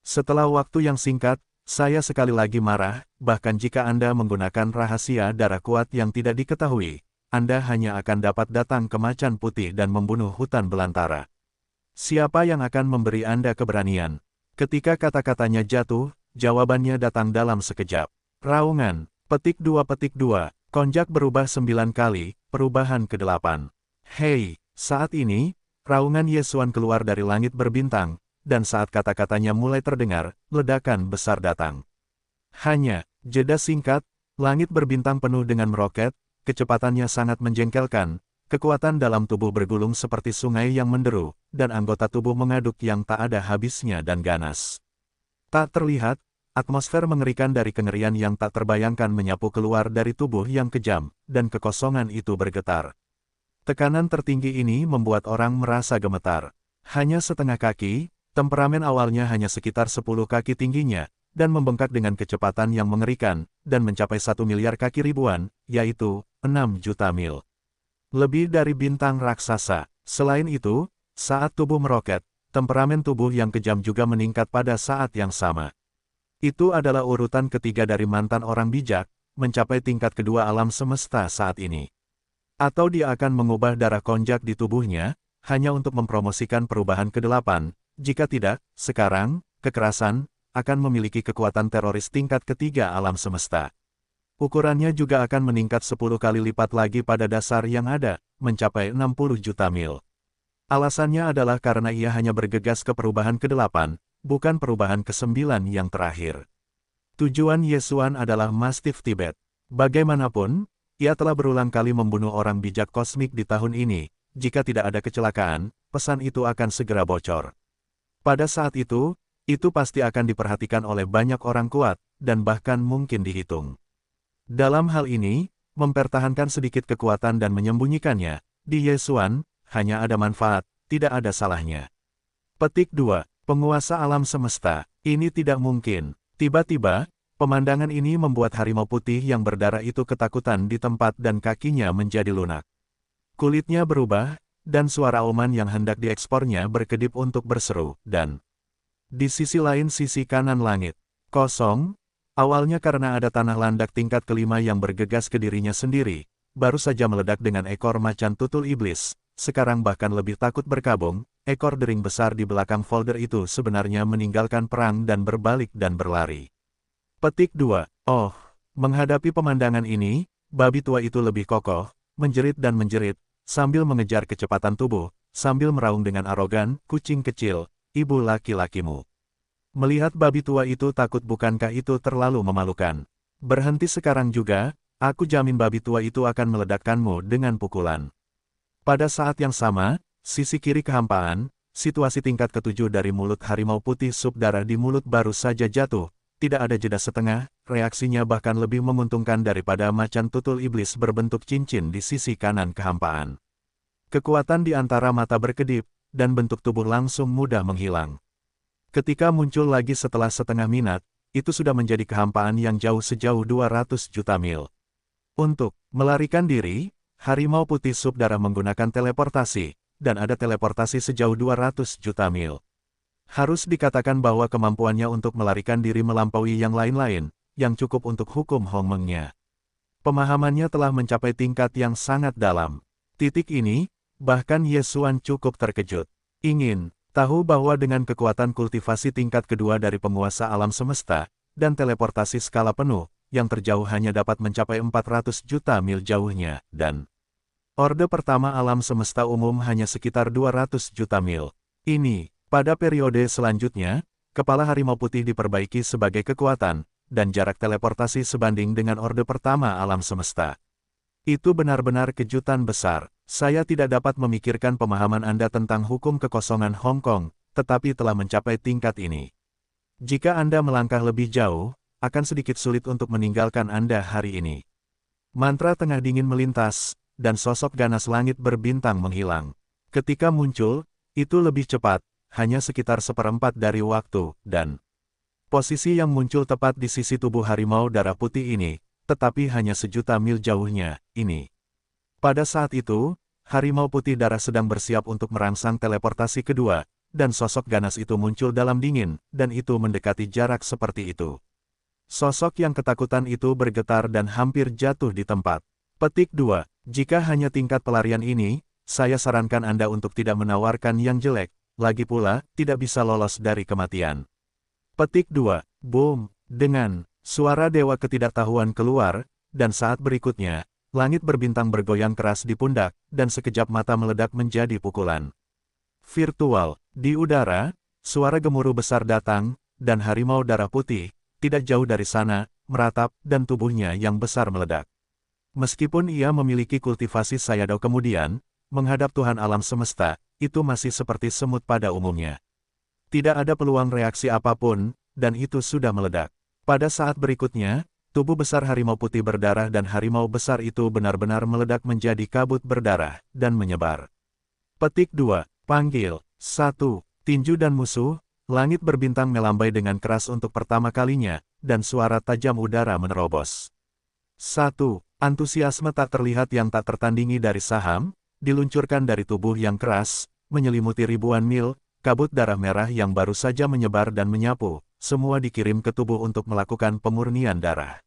Setelah waktu yang singkat, saya sekali lagi marah, bahkan jika Anda menggunakan rahasia darah kuat yang tidak diketahui, Anda hanya akan dapat datang ke macan putih dan membunuh hutan belantara. Siapa yang akan memberi Anda keberanian? Ketika kata-katanya jatuh, jawabannya datang dalam sekejap. Raungan, petik 2, konjak berubah 9 kali, perubahan ke-8. Hei, saat ini, raungan Yesuan keluar dari langit berbintang, dan saat kata-katanya mulai terdengar, ledakan besar datang. Hanya, jeda singkat, langit berbintang penuh dengan meroket, kecepatannya sangat menjengkelkan, kekuatan dalam tubuh bergulung seperti sungai yang menderu, dan anggota tubuh mengaduk yang tak ada habisnya dan ganas. Tak terlihat, atmosfer mengerikan dari kengerian yang tak terbayangkan menyapu keluar dari tubuh yang kejam, dan kekosongan itu bergetar. Tekanan tertinggi ini membuat orang merasa gemetar. Hanya setengah kaki, temperamen awalnya hanya sekitar 10 kaki tingginya, dan membengkak dengan kecepatan yang mengerikan, dan mencapai 1 miliar kaki ribuan, yaitu 6 juta mil. Lebih dari bintang raksasa. Selain itu, saat tubuh meroket, temperamen tubuh yang kejam juga meningkat pada saat yang sama. Itu adalah urutan ketiga dari mantan orang bijak, mencapai tingkat kedua alam semesta saat ini. Atau dia akan mengubah darah konjak di tubuhnya, hanya untuk mempromosikan perubahan ke-8, jika tidak, sekarang, kekerasan, akan memiliki kekuatan teroris tingkat ketiga alam semesta. Ukurannya juga akan meningkat 10 kali lipat lagi pada dasar yang ada, mencapai 60 juta mil. Alasannya adalah karena ia hanya bergegas ke perubahan ke-8, bukan perubahan ke-9 yang terakhir. Tujuan Yesuan adalah Mastiff Tibet. Bagaimanapun, ia telah berulang kali membunuh orang bijak kosmik di tahun ini. Jika tidak ada kecelakaan, pesan itu akan segera bocor. Pada saat itu pasti akan diperhatikan oleh banyak orang kuat, dan bahkan mungkin dihitung. Dalam hal ini, mempertahankan sedikit kekuatan dan menyembunyikannya, di Yesuan, hanya ada manfaat, tidak ada salahnya. Petik 2. Penguasa alam semesta, ini tidak mungkin. Tiba-tiba, pemandangan ini membuat harimau putih yang berdarah itu ketakutan di tempat dan kakinya menjadi lunak. Kulitnya berubah, dan suara auman yang hendak diekspornya berkedip untuk berseru, dan di sisi lain sisi kanan langit, kosong, awalnya karena ada tanah landak tingkat kelima yang bergegas ke dirinya sendiri, baru saja meledak dengan ekor macan tutul iblis, sekarang bahkan lebih takut berkabung, ekor dering besar di belakang folder itu sebenarnya meninggalkan perang dan berbalik dan berlari. Petik 2. Oh, menghadapi pemandangan ini, babi tua itu lebih kokoh, menjerit dan menjerit, sambil mengejar kecepatan tubuh, sambil meraung dengan arogan, kucing kecil, ibu laki-lakimu. Melihat babi tua itu takut bukankah itu terlalu memalukan? Berhenti sekarang juga, aku jamin babi tua itu akan meledakkanmu dengan pukulan. Pada saat yang sama, sisi kiri kehampaan, situasi tingkat ketujuh dari mulut harimau putih sup darah di mulut baru saja jatuh, tidak ada jeda setengah, reaksinya bahkan lebih menguntungkan daripada macan tutul iblis berbentuk cincin di sisi kanan kehampaan. Kekuatan di antara mata berkedip, dan bentuk tubuh langsung mudah menghilang. Ketika muncul lagi setelah setengah minat, itu sudah menjadi kehampaan yang jauh sejauh 200 juta mil. Untuk melarikan diri, harimau putih sup darah menggunakan teleportasi, dan ada teleportasi sejauh 200 juta mil. Harus dikatakan bahwa kemampuannya untuk melarikan diri melampaui yang lain-lain, yang cukup untuk hukum Hongmengnya. Pemahamannya telah mencapai tingkat yang sangat dalam. Titik ini, bahkan Yesuan cukup terkejut. Ingin tahu bahwa dengan kekuatan kultivasi tingkat kedua dari penguasa alam semesta, dan teleportasi skala penuh, yang terjauh hanya dapat mencapai 400 juta mil jauhnya, dan Orde pertama alam semesta umum hanya sekitar 200 juta mil. Ini, pada periode selanjutnya, kepala harimau putih diperbaiki sebagai kekuatan, dan jarak teleportasi sebanding dengan Orde pertama alam semesta. Itu benar-benar kejutan besar. Saya tidak dapat memikirkan pemahaman Anda tentang hukum kekosongan Hong Kong, tetapi telah mencapai tingkat ini. Jika Anda melangkah lebih jauh, akan sedikit sulit untuk meninggalkan Anda hari ini. Mantra tengah dingin melintas, dan sosok ganas langit berbintang menghilang. Ketika muncul, itu lebih cepat, hanya sekitar seperempat dari waktu, dan posisi yang muncul tepat di sisi tubuh harimau darah putih ini, tetapi hanya sejuta mil jauhnya, ini. Pada saat itu, harimau putih darah sedang bersiap untuk merangsang teleportasi kedua, dan sosok ganas itu muncul dalam dingin, dan itu mendekati jarak seperti itu. Sosok yang ketakutan itu bergetar dan hampir jatuh di tempat. Petik 2. Jika hanya tingkat pelarian ini, saya sarankan Anda untuk tidak menawarkan yang jelek, lagi pula, tidak bisa lolos dari kematian. Petik 2. Boom! Dengan suara dewa ketidaktahuan keluar, dan saat berikutnya, langit berbintang bergoyang keras di pundak, dan sekejap mata meledak menjadi pukulan virtual. Di udara, suara gemuruh besar datang, dan harimau darah putih, tidak jauh dari sana, meratap, dan tubuhnya yang besar meledak. Meskipun ia memiliki kultivasi Sayadaw kemudian, menghadap Tuhan alam semesta, itu masih seperti semut pada umumnya. Tidak ada peluang reaksi apapun, dan itu sudah meledak. Pada saat berikutnya, tubuh besar harimau putih berdarah dan harimau besar itu benar-benar meledak menjadi kabut berdarah, dan menyebar. Petik 2. Panggil. 1. Tinju dan musuh, langit berbintang melambai dengan keras untuk pertama kalinya, dan suara tajam udara menerobos. 1. Antusiasme tak terlihat yang tak tertandingi dari saham, diluncurkan dari tubuh yang keras, menyelimuti ribuan mil, kabut darah merah yang baru saja menyebar dan menyapu, semua dikirim ke tubuh untuk melakukan pemurnian darah.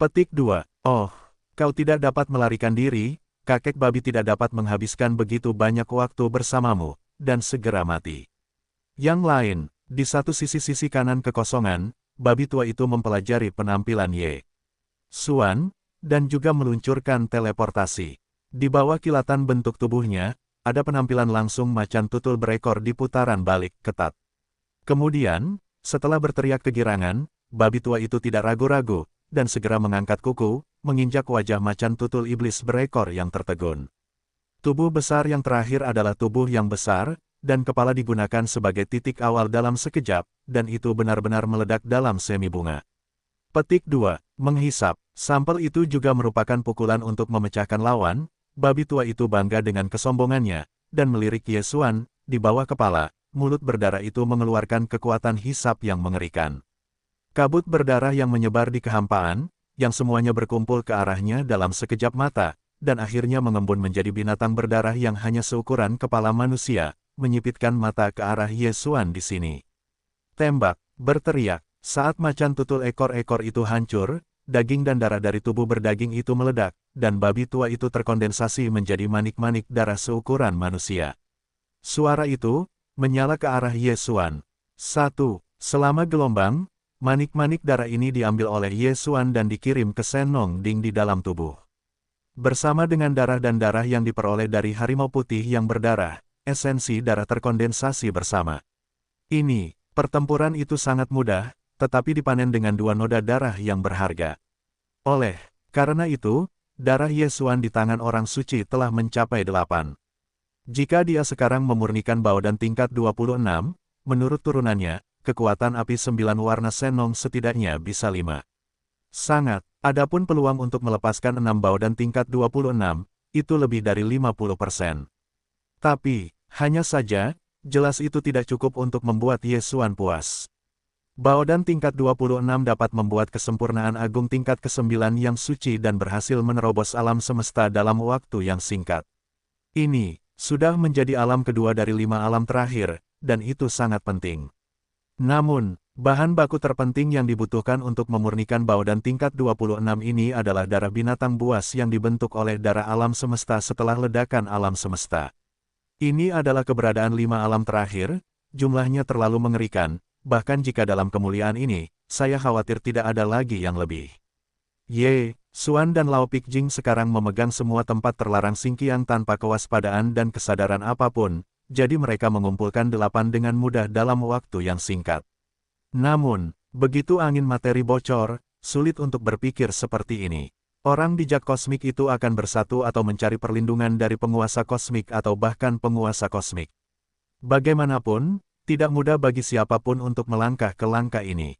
Petik 2. Oh, kau tidak dapat melarikan diri, kakek babi tidak dapat menghabiskan begitu banyak waktu bersamamu, dan segera mati. Yang lain, di satu sisi kanan kekosongan, babi tua itu mempelajari penampilan Ye Xuan, dan juga meluncurkan teleportasi. Di bawah kilatan bentuk tubuhnya, ada penampilan langsung macan tutul berekor di putaran balik ketat. Kemudian, setelah berteriak kegirangan, babi tua itu tidak ragu-ragu, dan segera mengangkat kuku, menginjak wajah macan tutul iblis berekor yang tertegun. Tubuh besar yang terakhir adalah tubuh yang besar, dan kepala digunakan sebagai titik awal dalam sekejap, dan itu benar-benar meledak dalam semi bunga. Petik 2. Menghisap. Sampel itu juga merupakan pukulan untuk memecahkan lawan, babi tua itu bangga dengan kesombongannya, dan melirik Ye Xuan, di bawah kepala, mulut berdarah itu mengeluarkan kekuatan hisap yang mengerikan. Kabut berdarah yang menyebar di kehampaan, yang semuanya berkumpul ke arahnya dalam sekejap mata, dan akhirnya mengembun menjadi binatang berdarah yang hanya seukuran kepala manusia, menyipitkan mata ke arah Ye Xuan di sini. Tembak, berteriak, saat macan tutul ekor-ekor itu hancur, daging dan darah dari tubuh berdaging itu meledak, dan babi tua itu terkondensasi menjadi manik-manik darah seukuran manusia. Suara itu menyala ke arah Ye Xuan. 1. Selama gelombang, manik-manik darah ini diambil oleh Ye Xuan dan dikirim ke Sen Nong Ding di dalam tubuh. Bersama dengan darah dan darah yang diperoleh dari harimau putih yang berdarah, esensi darah terkondensasi bersama. Ini, pertempuran itu sangat mudah, tetapi dipanen dengan dua noda darah yang berharga. Karena itu, darah Ye Xuan di tangan orang suci telah mencapai 8. Jika dia sekarang memurnikan Baodan tingkat 26, menurut turunannya, kekuatan api 9 warna Sen Nong setidaknya bisa 5. Sangat. Adapun peluang untuk melepaskan 6 Baodan tingkat 26, itu lebih dari 50%. Tapi, hanya saja, jelas itu tidak cukup untuk membuat Ye Xuan puas. Baodan tingkat 26 dapat membuat kesempurnaan agung tingkat ke-9 yang suci dan berhasil menerobos alam semesta dalam waktu yang singkat. Ini, sudah menjadi alam kedua dari 5 alam terakhir, dan itu sangat penting. Namun, bahan baku terpenting yang dibutuhkan untuk memurnikan Baodan tingkat 26 ini adalah darah binatang buas yang dibentuk oleh darah alam semesta setelah ledakan alam semesta. Ini adalah keberadaan 5 alam terakhir, jumlahnya terlalu mengerikan, bahkan jika dalam kemuliaan ini, saya khawatir tidak ada lagi yang lebih. Ye Xuan dan Lao Picjing sekarang memegang semua tempat terlarang Xingqiang tanpa kewaspadaan dan kesadaran apapun, jadi mereka mengumpulkan 8 dengan mudah dalam waktu yang singkat. Namun, begitu angin materi bocor, sulit untuk berpikir seperti ini. Orang bijak kosmik itu akan bersatu atau mencari perlindungan dari penguasa kosmik atau bahkan penguasa kosmik. Bagaimanapun, tidak mudah bagi siapapun untuk melangkah ke langkah ini.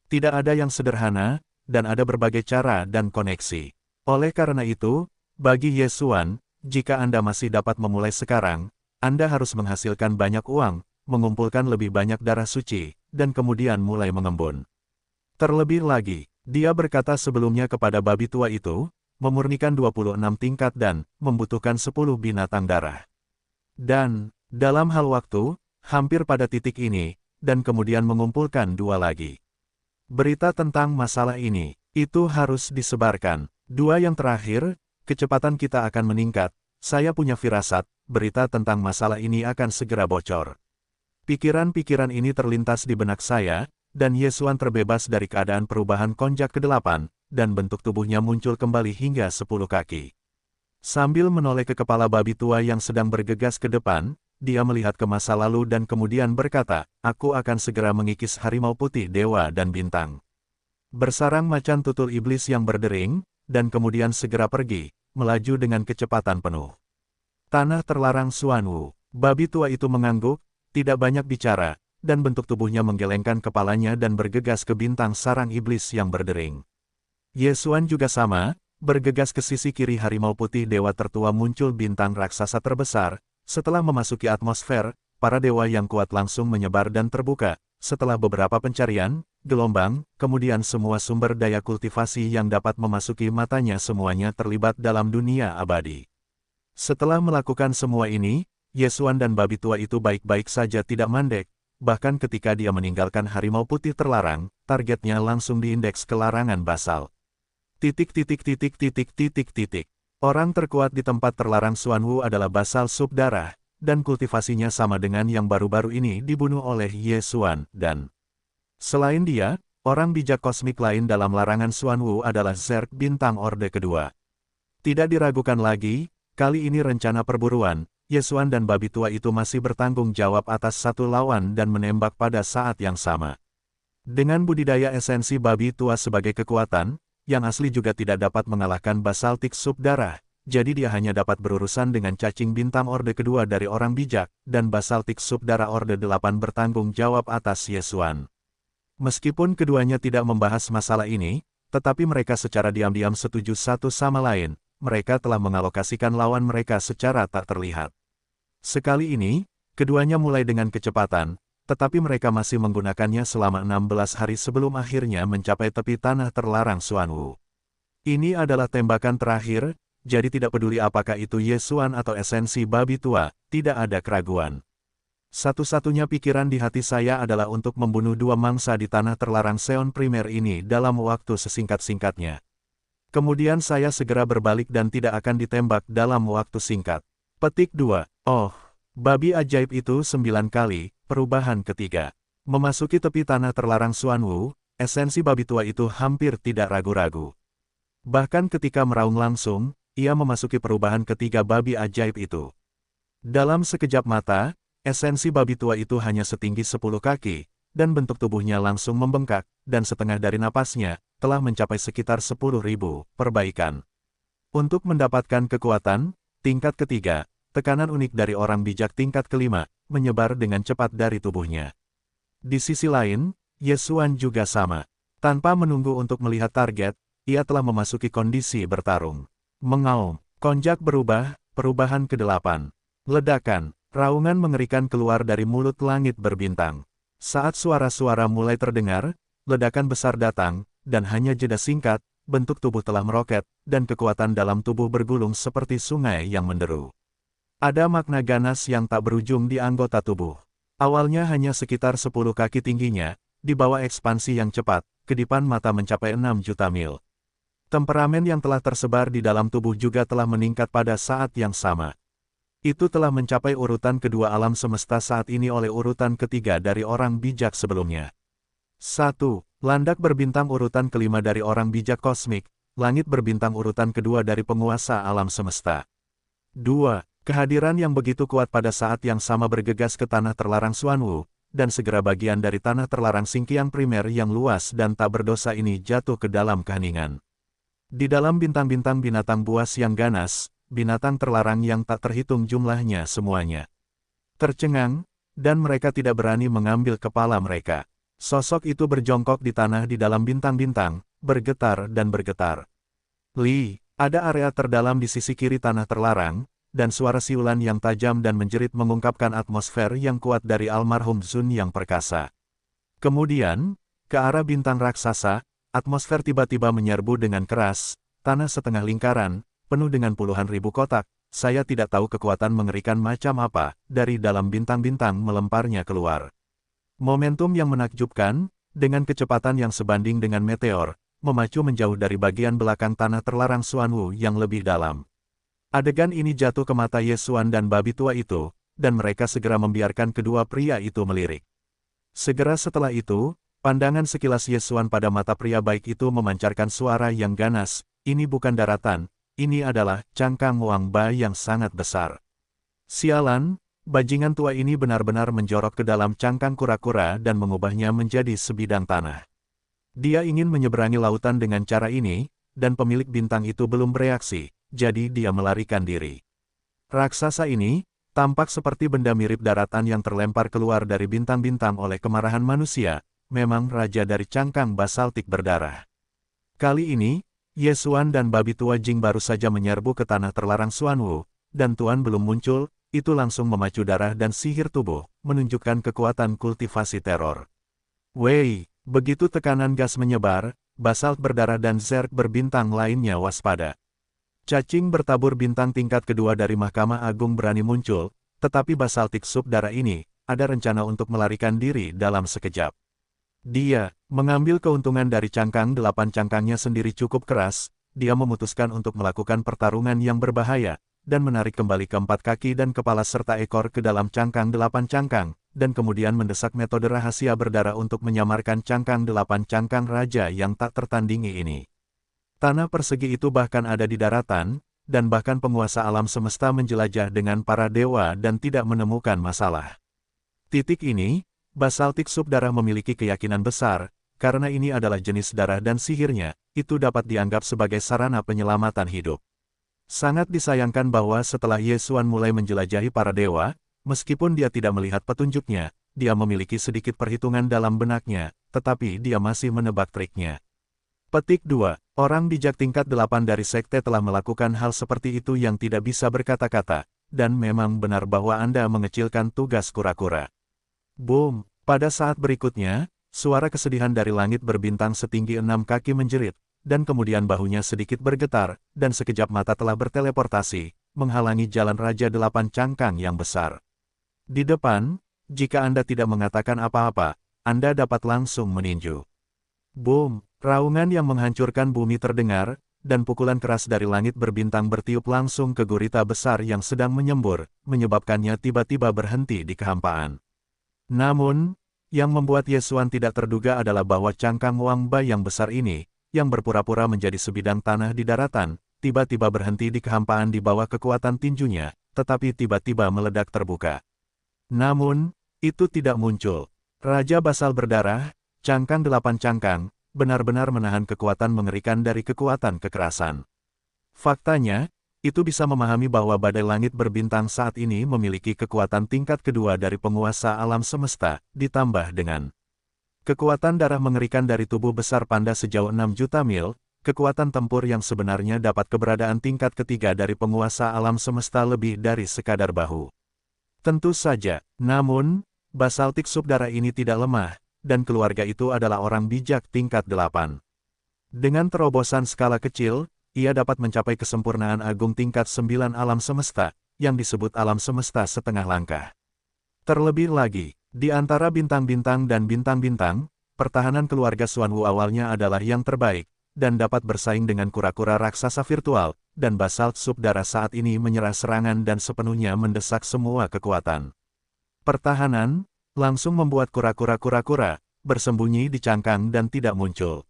Tidak ada yang sederhana, dan ada berbagai cara dan koneksi. Oleh karena itu, bagi Ye Xuan, jika Anda masih dapat memulai sekarang, Anda harus menghasilkan banyak uang, mengumpulkan lebih banyak darah suci, dan kemudian mulai mengembun. Terlebih lagi, dia berkata sebelumnya kepada babi tua itu, memurnikan 26 tingkat dan membutuhkan 10 binatang darah. Dan, dalam hal waktu, hampir pada titik ini, dan kemudian mengumpulkan 2 lagi. Berita tentang masalah ini, itu harus disebarkan. 2 yang terakhir, kecepatan kita akan meningkat. Saya punya firasat, berita tentang masalah ini akan segera bocor. Pikiran-pikiran ini terlintas di benak saya, dan Ye Xuan terbebas dari keadaan perubahan konjak ke-8, dan bentuk tubuhnya muncul kembali hingga 10 kaki. Sambil menoleh ke kepala babi tua yang sedang bergegas ke depan, dia melihat ke masa lalu dan kemudian berkata, aku akan segera mengikis harimau putih dewa dan bintang. Bersarang macan tutul iblis yang berdering, dan kemudian segera pergi, melaju dengan kecepatan penuh. Tanah terlarang Xuanwu, babi tua itu mengangguk, tidak banyak bicara, dan bentuk tubuhnya menggelengkan kepalanya dan bergegas ke bintang sarang iblis yang berdering. Ye Xuan juga sama, bergegas ke sisi kiri harimau putih dewa tertua muncul bintang raksasa terbesar. Setelah memasuki atmosfer, para dewa yang kuat langsung menyebar dan terbuka. Setelah beberapa pencarian, gelombang, kemudian semua sumber daya kultivasi yang dapat memasuki matanya semuanya terlibat dalam dunia abadi. Setelah melakukan semua ini, Ye Xuan dan babi tua itu baik-baik saja tidak mandek. Bahkan ketika dia meninggalkan harimau putih terlarang, targetnya langsung diindeks ke larangan basal. Orang terkuat di tempat terlarang Xuanwu adalah basal sub darah, dan kultivasinya sama dengan yang baru-baru ini dibunuh oleh Ye Xuan, dan selain dia, orang bijak kosmik lain dalam larangan Xuanwu adalah Zerg bintang orde kedua. Tidak diragukan lagi, kali ini rencana perburuan, Ye Xuan dan babi tua itu masih bertanggung jawab atas satu lawan dan menembak pada saat yang sama. Dengan budidaya esensi babi tua sebagai kekuatan, yang asli juga tidak dapat mengalahkan basaltik sub darah, jadi dia hanya dapat berurusan dengan cacing bintang orde kedua dari orang bijak, dan basaltik sub darah orde 8 bertanggung jawab atas Ye Xuan. Meskipun keduanya tidak membahas masalah ini, tetapi mereka secara diam-diam setuju satu sama lain, mereka telah mengalokasikan lawan mereka secara tak terlihat. Sekali ini, keduanya mulai dengan kecepatan, tetapi mereka masih menggunakannya selama 16 hari sebelum akhirnya mencapai tepi tanah terlarang Xuanwu. Ini adalah tembakan terakhir, jadi tidak peduli apakah itu Ye Xuan atau esensi babi tua, tidak ada keraguan. Satu-satunya pikiran di hati saya adalah untuk membunuh 2 mangsa di tanah terlarang Seon Primer ini dalam waktu sesingkat-singkatnya. Kemudian saya segera berbalik dan tidak akan ditembak dalam waktu singkat. Petik 2. Oh, babi ajaib itu 9 kali. Perubahan ketiga. Memasuki tepi tanah terlarang Xuanwu, esensi babi tua itu hampir tidak ragu-ragu. Bahkan ketika meraung langsung, ia memasuki perubahan ketiga babi ajaib itu. Dalam sekejap mata, esensi babi tua itu hanya setinggi 10 kaki, dan bentuk tubuhnya langsung membengkak, dan setengah dari napasnya, telah mencapai sekitar 10.000 perbaikan. Untuk mendapatkan kekuatan, tingkat ketiga, tekanan unik dari orang bijak tingkat kelima, menyebar dengan cepat dari tubuhnya. Di sisi lain, Ye Xuan juga sama. Tanpa menunggu untuk melihat target, ia telah memasuki kondisi bertarung. Mengaum, konjak berubah, perubahan ke-8. Ledakan, raungan mengerikan keluar dari mulut langit berbintang. Saat suara-suara mulai terdengar, ledakan besar datang, dan hanya jeda singkat, bentuk tubuh telah meroket, dan kekuatan dalam tubuh bergulung seperti sungai yang menderu. Ada makna ganas yang tak berujung di anggota tubuh. Awalnya hanya sekitar 10 kaki tingginya, di bawah ekspansi yang cepat, kedipan mata mencapai 6 juta mil. Temperamen yang telah tersebar di dalam tubuh juga telah meningkat pada saat yang sama. Itu telah mencapai urutan kedua alam semesta saat ini oleh urutan ketiga dari orang bijak sebelumnya. 1. Landak berbintang urutan kelima dari orang bijak kosmik, langit berbintang urutan kedua dari penguasa alam semesta. 2. Kehadiran yang begitu kuat pada saat yang sama bergegas ke tanah terlarang Xuanwu, dan segera bagian dari tanah terlarang Xingqiang primer yang luas dan tak berdosa ini jatuh ke dalam keheningan. Di dalam bintang-bintang binatang buas yang ganas, binatang terlarang yang tak terhitung jumlahnya semuanya tercengang, dan mereka tidak berani mengambil kepala mereka. Sosok itu berjongkok di tanah di dalam bintang-bintang, bergetar dan bergetar. Li, Ada area terdalam di sisi kiri tanah terlarang, dan suara siulan yang tajam dan menjerit mengungkapkan atmosfer yang kuat dari almarhum Zun yang perkasa. Kemudian, ke arah bintang raksasa, atmosfer tiba-tiba menyerbu dengan keras, tanah setengah lingkaran, penuh dengan puluhan ribu kotak. Saya tidak tahu kekuatan mengerikan macam apa, dari dalam bintang-bintang melemparnya keluar. Momentum yang menakjubkan, dengan kecepatan yang sebanding dengan meteor, memacu menjauh dari bagian belakang tanah terlarang Xuanwu yang lebih dalam. Adegan ini jatuh ke mata Ye Xuan dan babi tua itu, dan mereka segera membiarkan kedua pria itu melirik. Segera setelah itu, pandangan sekilas Ye Xuan pada mata pria baik itu memancarkan suara yang ganas, ini bukan daratan, ini adalah cangkang Wang Ba yang sangat besar. Sialan, bajingan tua ini benar-benar menjorok ke dalam cangkang kura-kura dan mengubahnya menjadi sebidang tanah. Dia ingin menyeberangi lautan dengan cara ini, dan pemilik bintang itu belum bereaksi, jadi dia melarikan diri. Raksasa ini, tampak seperti benda mirip daratan yang terlempar keluar dari bintang-bintang oleh kemarahan manusia, memang raja dari cangkang basaltik berdarah. Kali ini, Ye Xuan dan babi tua Jing baru saja menyerbu ke tanah terlarang Xuanwu, dan Tuan belum muncul, itu langsung memacu darah dan sihir tubuh, menunjukkan kekuatan kultivasi teror. Wei, begitu tekanan gas menyebar, basalt berdarah dan zerg berbintang lainnya waspada. Cacing bertabur bintang tingkat kedua dari Mahkamah Agung berani muncul, tetapi basaltik sub darah ini, ada rencana untuk melarikan diri dalam sekejap. Dia, mengambil keuntungan dari cangkang delapan cangkangnya sendiri cukup keras, dia memutuskan untuk melakukan pertarungan yang berbahaya, dan menarik kembali keempat kaki dan kepala serta ekor ke dalam cangkang delapan cangkang, dan kemudian mendesak metode rahasia berdarah untuk menyamarkan cangkang delapan cangkang raja yang tak tertandingi ini. Tanah persegi itu bahkan ada di daratan, dan bahkan penguasa alam semesta menjelajah dengan para dewa dan tidak menemukan masalah. Titik ini, basaltik sub darah memiliki keyakinan besar, karena ini adalah jenis darah dan sihirnya, itu dapat dianggap sebagai sarana penyelamatan hidup. Sangat disayangkan bahwa setelah Ye Xuan mulai menjelajahi para dewa, meskipun dia tidak melihat petunjuknya, dia memiliki sedikit perhitungan dalam benaknya, tetapi dia masih menebak triknya. Petik 2. Orang bijak tingkat 8 dari sekte telah melakukan hal seperti itu yang tidak bisa berkata-kata, dan memang benar bahwa Anda mengecilkan tugas kura-kura. Boom! Pada saat berikutnya, suara kesedihan dari langit berbintang setinggi 6 kaki menjerit, dan kemudian bahunya sedikit bergetar, dan sekejap mata telah berteleportasi, menghalangi jalan Raja 8 cangkang yang besar. Di depan, jika Anda tidak mengatakan apa-apa, Anda dapat langsung meninju. Boom! Raungan yang menghancurkan bumi terdengar, dan pukulan keras dari langit berbintang bertiup langsung ke gurita besar yang sedang menyembur, menyebabkannya tiba-tiba berhenti di kehampaan. Namun, yang membuat Ye Xuan tidak terduga adalah bahwa cangkang Wang Ba yang besar ini, yang berpura-pura menjadi sebidang tanah di daratan, tiba-tiba berhenti di kehampaan di bawah kekuatan tinjunya, tetapi tiba-tiba meledak terbuka. Namun, itu tidak muncul. Raja Basal berdarah, cangkang 8 cangkang, benar-benar menahan kekuatan mengerikan dari kekuatan kekerasan. Faktanya, itu bisa memahami bahwa badai langit berbintang saat ini memiliki kekuatan tingkat kedua dari penguasa alam semesta, ditambah dengan kekuatan darah mengerikan dari tubuh besar panda sejauh 6 juta mil, kekuatan tempur yang sebenarnya dapat keberadaan tingkat ketiga dari penguasa alam semesta lebih dari sekadar bahu. Tentu saja, namun, basaltik sub darah ini tidak lemah, dan keluarga itu adalah orang bijak tingkat 8. Dengan terobosan skala kecil, ia dapat mencapai kesempurnaan agung tingkat 9 alam semesta, yang disebut alam semesta setengah langkah. Terlebih lagi, di antara bintang-bintang dan bintang-bintang, pertahanan keluarga Xuanwu awalnya adalah yang terbaik, dan dapat bersaing dengan kura-kura raksasa virtual, dan basalt sub darah saat ini menyerah serangan dan sepenuhnya mendesak semua kekuatan. Pertahanan langsung membuat kura-kura bersembunyi di cangkang dan tidak muncul.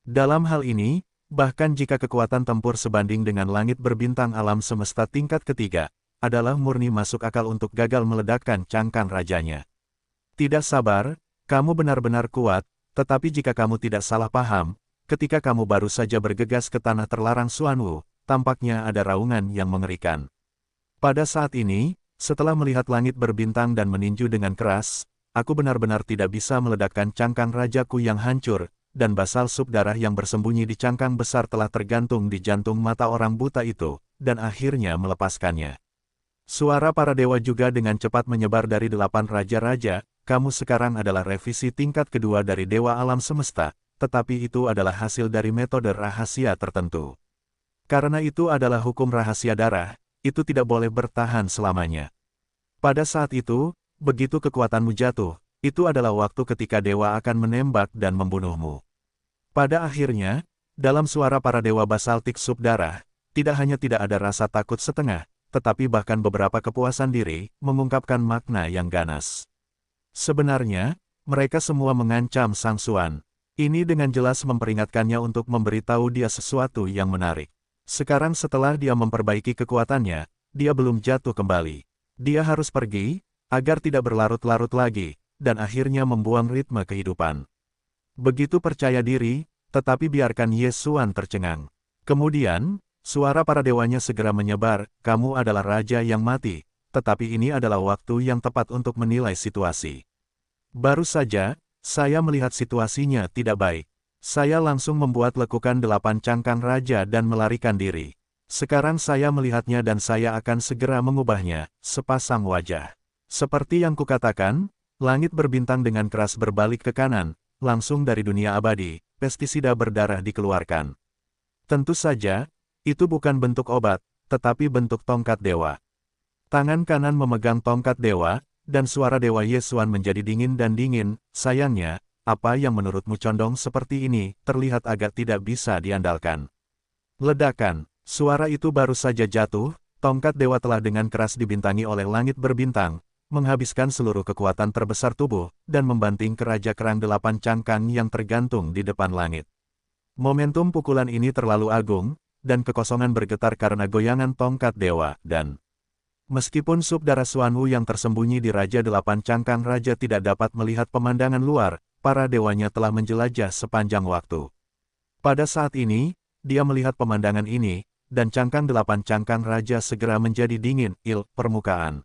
Dalam hal ini, bahkan jika kekuatan tempur sebanding dengan langit berbintang alam semesta tingkat ketiga, adalah murni masuk akal untuk gagal meledakkan cangkang rajanya. Tidak sabar, kamu benar-benar kuat, tetapi jika kamu tidak salah paham, ketika kamu baru saja bergegas ke tanah terlarang Xuanwu, tampaknya ada raungan yang mengerikan. Pada saat ini, setelah melihat langit berbintang dan meninju dengan keras, aku benar-benar tidak bisa meledakkan cangkang rajaku yang hancur, dan basal sub darah yang bersembunyi di cangkang besar telah tergantung di jantung mata orang buta itu, dan akhirnya melepaskannya. Suara para dewa juga dengan cepat menyebar dari 8 raja-raja, kamu sekarang adalah revisi tingkat kedua dari dewa alam semesta, tetapi itu adalah hasil dari metode rahasia tertentu. Karena itu adalah hukum rahasia darah, itu tidak boleh bertahan selamanya. Pada saat itu, begitu kekuatanmu jatuh, itu adalah waktu ketika dewa akan menembak dan membunuhmu. Pada akhirnya, dalam suara para dewa basaltik sub darah, tidak hanya tidak ada rasa takut setengah, tetapi bahkan beberapa kepuasan diri, mengungkapkan makna yang ganas. Sebenarnya, mereka semua mengancam Sang Xuan. Ini dengan jelas memperingatkannya untuk memberitahu dia sesuatu yang menarik. Sekarang setelah dia memperbaiki kekuatannya, dia belum jatuh kembali. Dia harus pergi, agar tidak berlarut-larut lagi, dan akhirnya membuang ritme kehidupan. Begitu percaya diri, tetapi biarkan Ye Xuan tercengang. Kemudian, suara para dewanya segera menyebar, kamu adalah raja yang mati, tetapi ini adalah waktu yang tepat untuk menilai situasi. Baru saja, saya melihat situasinya tidak baik. Saya langsung membuat lekukan 8 cangkang raja dan melarikan diri. Sekarang saya melihatnya dan saya akan segera mengubahnya, sepasang wajah. Seperti yang kukatakan, langit berbintang dengan keras berbalik ke kanan, langsung dari dunia abadi, pestisida berdarah dikeluarkan. Tentu saja, itu bukan bentuk obat, tetapi bentuk tongkat dewa. Tangan kanan memegang tongkat dewa, dan suara dewa Ye Xuan menjadi dingin dan dingin. Sayangnya, apa yang menurutmu condong seperti ini, terlihat agak tidak bisa diandalkan. Ledakan, suara itu baru saja jatuh, tongkat dewa telah dengan keras dibintangi oleh langit berbintang, menghabiskan seluruh kekuatan terbesar tubuh, dan membanting ke Raja Kerang 8 cangkang yang tergantung di depan langit. Momentum pukulan ini terlalu agung, dan kekosongan bergetar karena goyangan tongkat dewa, dan meskipun sub darah Xuanwu yang tersembunyi di Raja 8 cangkang raja tidak dapat melihat pemandangan luar, para dewanya telah menjelajah sepanjang waktu. Pada saat ini, dia melihat pemandangan ini, dan cangkang 8 cangkang raja segera menjadi dingin, permukaan.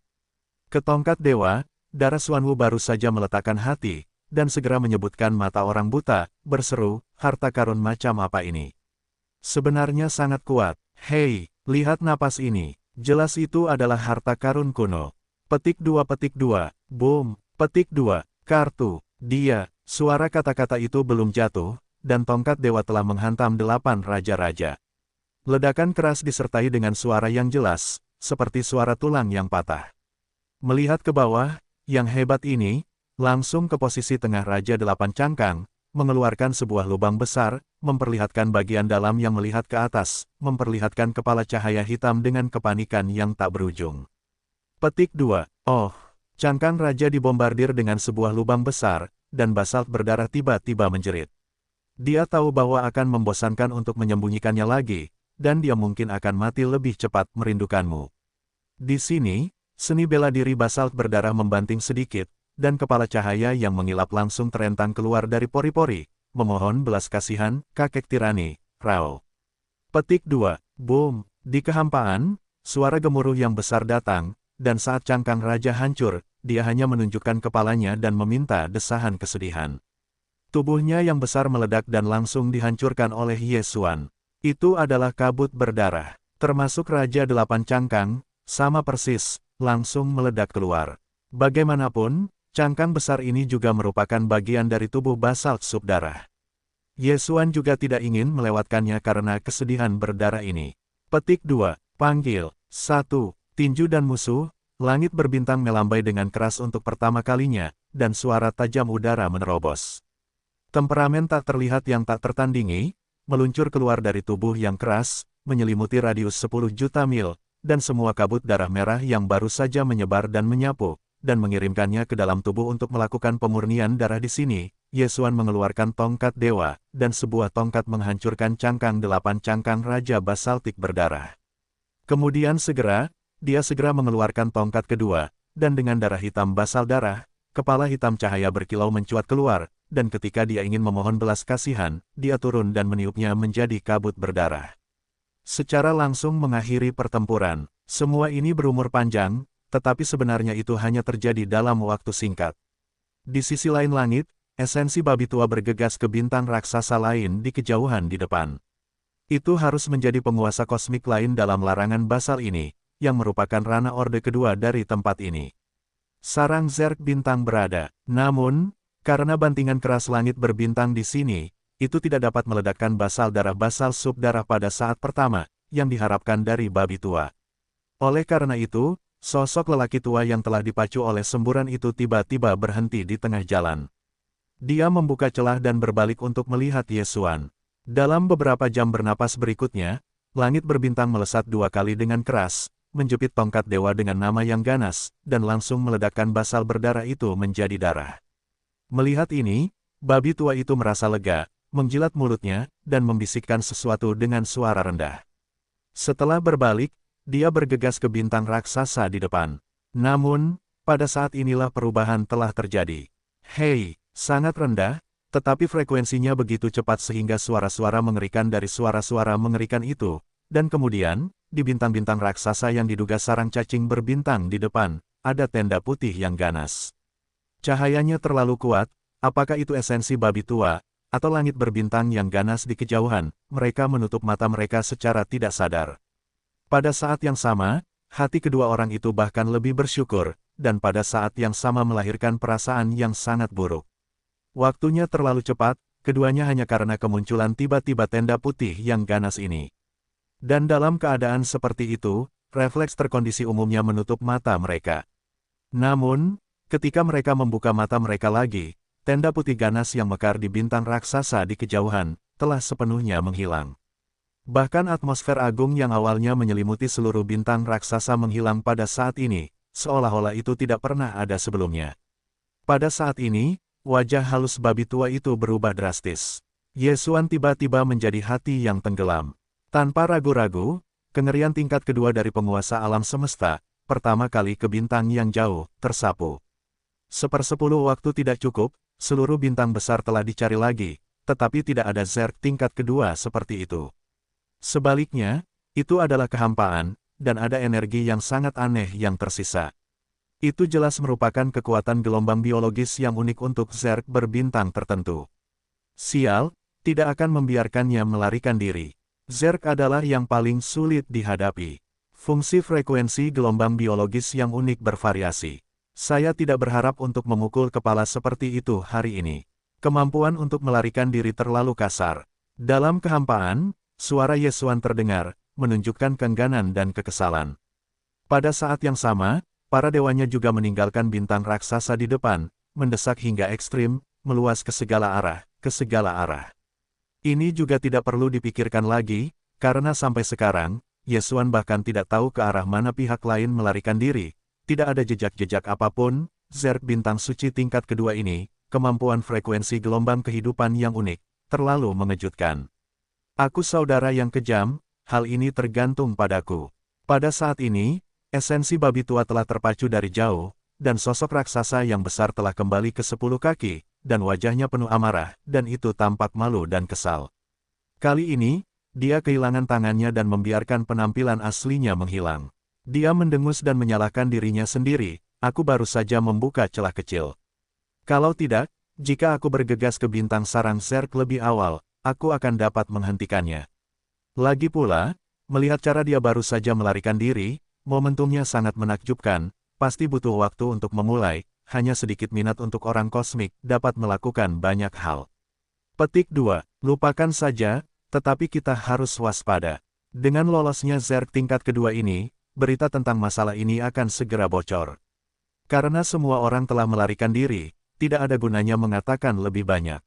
Ke tongkat dewa, darah Xuanwu baru saja meletakkan hati, dan segera menyebutkan mata orang buta, berseru, harta karun macam apa ini? Sebenarnya sangat kuat. Hei, lihat napas ini. Jelas itu adalah harta karun kuno. Petik 2, boom, petik 2, kartu, dia. Suara kata-kata itu belum jatuh, dan tongkat dewa telah menghantam 8 raja-raja. Ledakan keras disertai dengan suara yang jelas, seperti suara tulang yang patah. Melihat ke bawah, yang hebat ini, langsung ke posisi tengah Raja 8 cangkang, mengeluarkan sebuah lubang besar, memperlihatkan bagian dalam yang melihat ke atas, memperlihatkan kepala cahaya hitam dengan kepanikan yang tak berujung. Petik 2. Oh, cangkang raja dibombardir dengan sebuah lubang besar, dan basalt berdarah tiba-tiba menjerit. Dia tahu bahwa akan membosankan untuk menyembunyikannya lagi, dan dia mungkin akan mati lebih cepat merindukanmu. Di sini, seni bela diri basalt berdarah membanting sedikit, dan kepala cahaya yang mengilap langsung terentang keluar dari pori-pori, memohon belas kasihan, kakek tirani, Rao. Petik 2. Boom. Di kehampaan, suara gemuruh yang besar datang, dan saat cangkang raja hancur, dia hanya menunjukkan kepalanya dan meminta desahan kesedihan. Tubuhnya yang besar meledak dan langsung dihancurkan oleh Ye Xuan. Itu adalah kabut berdarah. Termasuk Raja 8 cangkang, sama persis, langsung meledak keluar. Bagaimanapun, cangkang besar ini juga merupakan bagian dari tubuh basalt subdarah. Ye Xuan juga tidak ingin melewatkannya karena kesedihan berdarah ini. Petik 2. Panggil. 1. Tinju dan musuh. Langit berbintang melambai dengan keras untuk pertama kalinya, dan suara tajam udara menerobos. Temperamen tak terlihat yang tak tertandingi, meluncur keluar dari tubuh yang keras, menyelimuti radius 10 juta mil, dan semua kabut darah merah yang baru saja menyebar dan menyapu, dan mengirimkannya ke dalam tubuh untuk melakukan pemurnian darah di sini. Ye Xuan mengeluarkan tongkat dewa, dan sebuah tongkat menghancurkan cangkang 8 cangkang raja basaltik berdarah. Kemudian dia segera mengeluarkan tongkat kedua, dan dengan darah hitam basal darah, kepala hitam cahaya berkilau mencuat keluar, dan ketika dia ingin memohon belas kasihan, dia turun dan meniupnya menjadi kabut berdarah. Secara langsung mengakhiri pertempuran. Semua ini berumur panjang, tetapi sebenarnya itu hanya terjadi dalam waktu singkat. Di sisi lain langit, esensi babi tua bergegas ke bintang raksasa lain di kejauhan di depan. Itu harus menjadi penguasa kosmik lain dalam larangan basal ini, yang merupakan ranah orde kedua dari tempat ini. Sarang Zerg bintang berada. Namun, karena bantingan keras langit berbintang di sini, itu tidak dapat meledakkan basal subdarah pada saat pertama, yang diharapkan dari babi tua. Oleh karena itu, sosok lelaki tua yang telah dipacu oleh semburan itu tiba-tiba berhenti di tengah jalan. Dia membuka celah dan berbalik untuk melihat Yesuan. Dalam beberapa jam bernapas berikutnya, langit berbintang melesat 2 kali dengan keras, menjepit tongkat dewa dengan nama yang ganas, dan langsung meledakkan basal berdarah itu menjadi darah. Melihat ini, babi tua itu merasa lega, menjilat mulutnya, dan membisikkan sesuatu dengan suara rendah. Setelah berbalik, dia bergegas ke bintang raksasa di depan. Namun, pada saat inilah perubahan telah terjadi. Hei, sangat rendah, tetapi frekuensinya begitu cepat sehingga suara-suara mengerikan dari suara-suara mengerikan itu, dan kemudian, di bintang-bintang raksasa yang diduga sarang cacing berbintang di depan, ada tenda putih yang ganas. Cahayanya terlalu kuat, apakah itu esensi babi tua, atau langit berbintang yang ganas di kejauhan, mereka menutup mata mereka secara tidak sadar. Pada saat yang sama, hati kedua orang itu bahkan lebih bersyukur, dan pada saat yang sama melahirkan perasaan yang sangat buruk. Waktunya terlalu cepat, keduanya hanya karena kemunculan tiba-tiba tenda putih yang ganas ini. Dan dalam keadaan seperti itu, refleks terkondisi umumnya menutup mata mereka. Namun, ketika mereka membuka mata mereka lagi, tenda putih ganas yang mekar di bintang raksasa di kejauhan, telah sepenuhnya menghilang. Bahkan atmosfer agung yang awalnya menyelimuti seluruh bintang raksasa menghilang pada saat ini, seolah-olah itu tidak pernah ada sebelumnya. Pada saat ini, wajah halus babi tua itu berubah drastis. Yesuan tiba-tiba menjadi hati yang tenggelam. Tanpa ragu-ragu, kengerian tingkat kedua dari penguasa alam semesta, pertama kali ke bintang yang jauh, tersapu. 1/10 waktu tidak cukup, seluruh bintang besar telah dicari lagi, tetapi tidak ada Zerg tingkat kedua seperti itu. Sebaliknya, itu adalah kehampaan, dan ada energi yang sangat aneh yang tersisa. Itu jelas merupakan kekuatan gelombang biologis yang unik untuk Zerg berbintang tertentu. Sial, tidak akan membiarkannya melarikan diri. Zerg adalah yang paling sulit dihadapi. Fungsi frekuensi gelombang biologis yang unik bervariasi. Saya tidak berharap untuk memukul kepala seperti itu hari ini. Kemampuan untuk melarikan diri terlalu kasar. Dalam kehampaan, suara Yesuan terdengar, menunjukkan keengganan dan kekesalan. Pada saat yang sama, para dewanya juga meninggalkan bintang raksasa di depan, mendesak hingga ekstrim, meluas ke segala arah. Ini juga tidak perlu dipikirkan lagi, karena sampai sekarang, Yesuan bahkan tidak tahu ke arah mana pihak lain melarikan diri. Tidak ada jejak-jejak apapun. Zerg bintang suci tingkat kedua ini, kemampuan frekuensi gelombang kehidupan yang unik, terlalu mengejutkan. Aku saudara yang kejam, hal ini tergantung padaku. Pada saat ini, esensi babi tua telah terpacu dari jauh, dan sosok raksasa yang besar telah kembali ke 10 kaki, dan wajahnya penuh amarah, dan itu tampak malu dan kesal. Kali ini, dia kehilangan tangannya dan membiarkan penampilan aslinya menghilang. Dia mendengus dan menyalahkan dirinya sendiri, aku baru saja membuka celah kecil. Kalau tidak, jika aku bergegas ke bintang sarang Zerg lebih awal, aku akan dapat menghentikannya. Lagi pula, melihat cara dia baru saja melarikan diri, momentumnya sangat menakjubkan, pasti butuh waktu untuk memulai, hanya sedikit minat untuk orang kosmik dapat melakukan banyak hal. Petik 2, lupakan saja, tetapi kita harus waspada. Dengan lolosnya Zerg tingkat kedua ini, berita tentang masalah ini akan segera bocor. Karena semua orang telah melarikan diri, tidak ada gunanya mengatakan lebih banyak.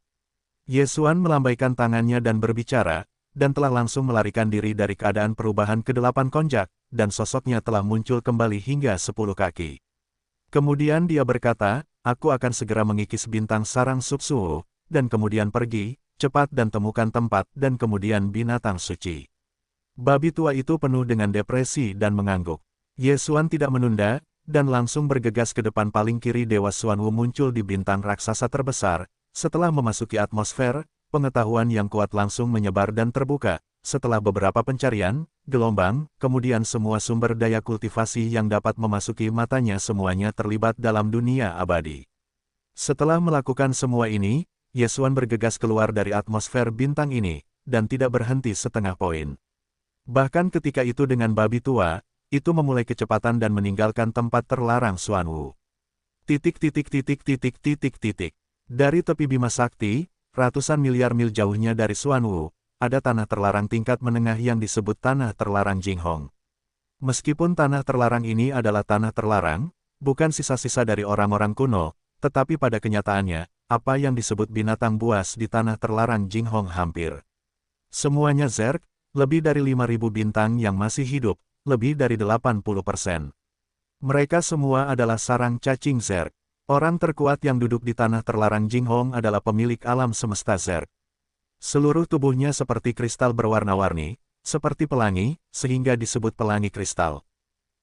Yesuan melambaikan tangannya dan berbicara, dan telah langsung melarikan diri dari keadaan perubahan ke-8 konjak, dan sosoknya telah muncul kembali hingga 10 kaki. Kemudian dia berkata, aku akan segera mengikis bintang sarang Subsuo, dan kemudian pergi, cepat dan temukan tempat dan kemudian binatang suci. Babi tua itu penuh dengan depresi dan mengangguk. Yesuan tidak menunda, dan langsung bergegas ke depan. Paling kiri Dewa Xuanwu muncul di bintang raksasa terbesar. Setelah memasuki atmosfer, pengetahuan yang kuat langsung menyebar dan terbuka. Setelah beberapa pencarian, gelombang, kemudian semua sumber daya kultivasi yang dapat memasuki matanya semuanya terlibat dalam dunia abadi. Setelah melakukan semua ini, Yesuan bergegas keluar dari atmosfer bintang ini, dan tidak berhenti setengah poin. Bahkan ketika itu dengan babi tua, itu memulai kecepatan dan meninggalkan tempat terlarang Xuanwu. Dari tepi Bima Sakti, ratusan miliar mil jauhnya dari Xuanwu, ada tanah terlarang tingkat menengah yang disebut tanah terlarang Jinghong. Meskipun tanah terlarang ini adalah tanah terlarang, bukan sisa-sisa dari orang-orang kuno, tetapi pada kenyataannya, apa yang disebut binatang buas di tanah terlarang Jinghong hampir semuanya Zerg, lebih dari 5.000 bintang yang masih hidup, lebih dari 80%. Mereka semua adalah sarang cacing Zerg. Orang terkuat yang duduk di tanah terlarang Jinghong adalah pemilik alam semesta Zerg. Seluruh tubuhnya seperti kristal berwarna-warni, seperti pelangi, sehingga disebut pelangi kristal.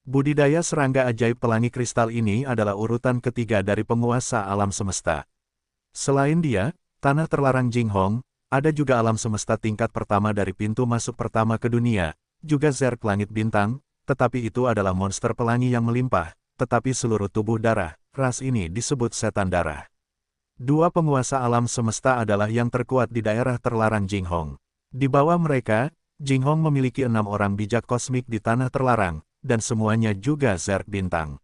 Budidaya serangga ajaib pelangi kristal ini adalah urutan ketiga dari penguasa alam semesta. Selain dia, tanah terlarang Jinghong, ada juga alam semesta tingkat pertama dari pintu masuk pertama ke dunia, juga Zerg langit bintang, tetapi itu adalah monster pelangi yang melimpah, tetapi seluruh tubuh darah, ras ini disebut setan darah. Dua penguasa alam semesta adalah yang terkuat di daerah terlarang Jinghong. Di bawah mereka, Jinghong memiliki 6 orang bijak kosmik di tanah terlarang, dan semuanya juga Zerg bintang.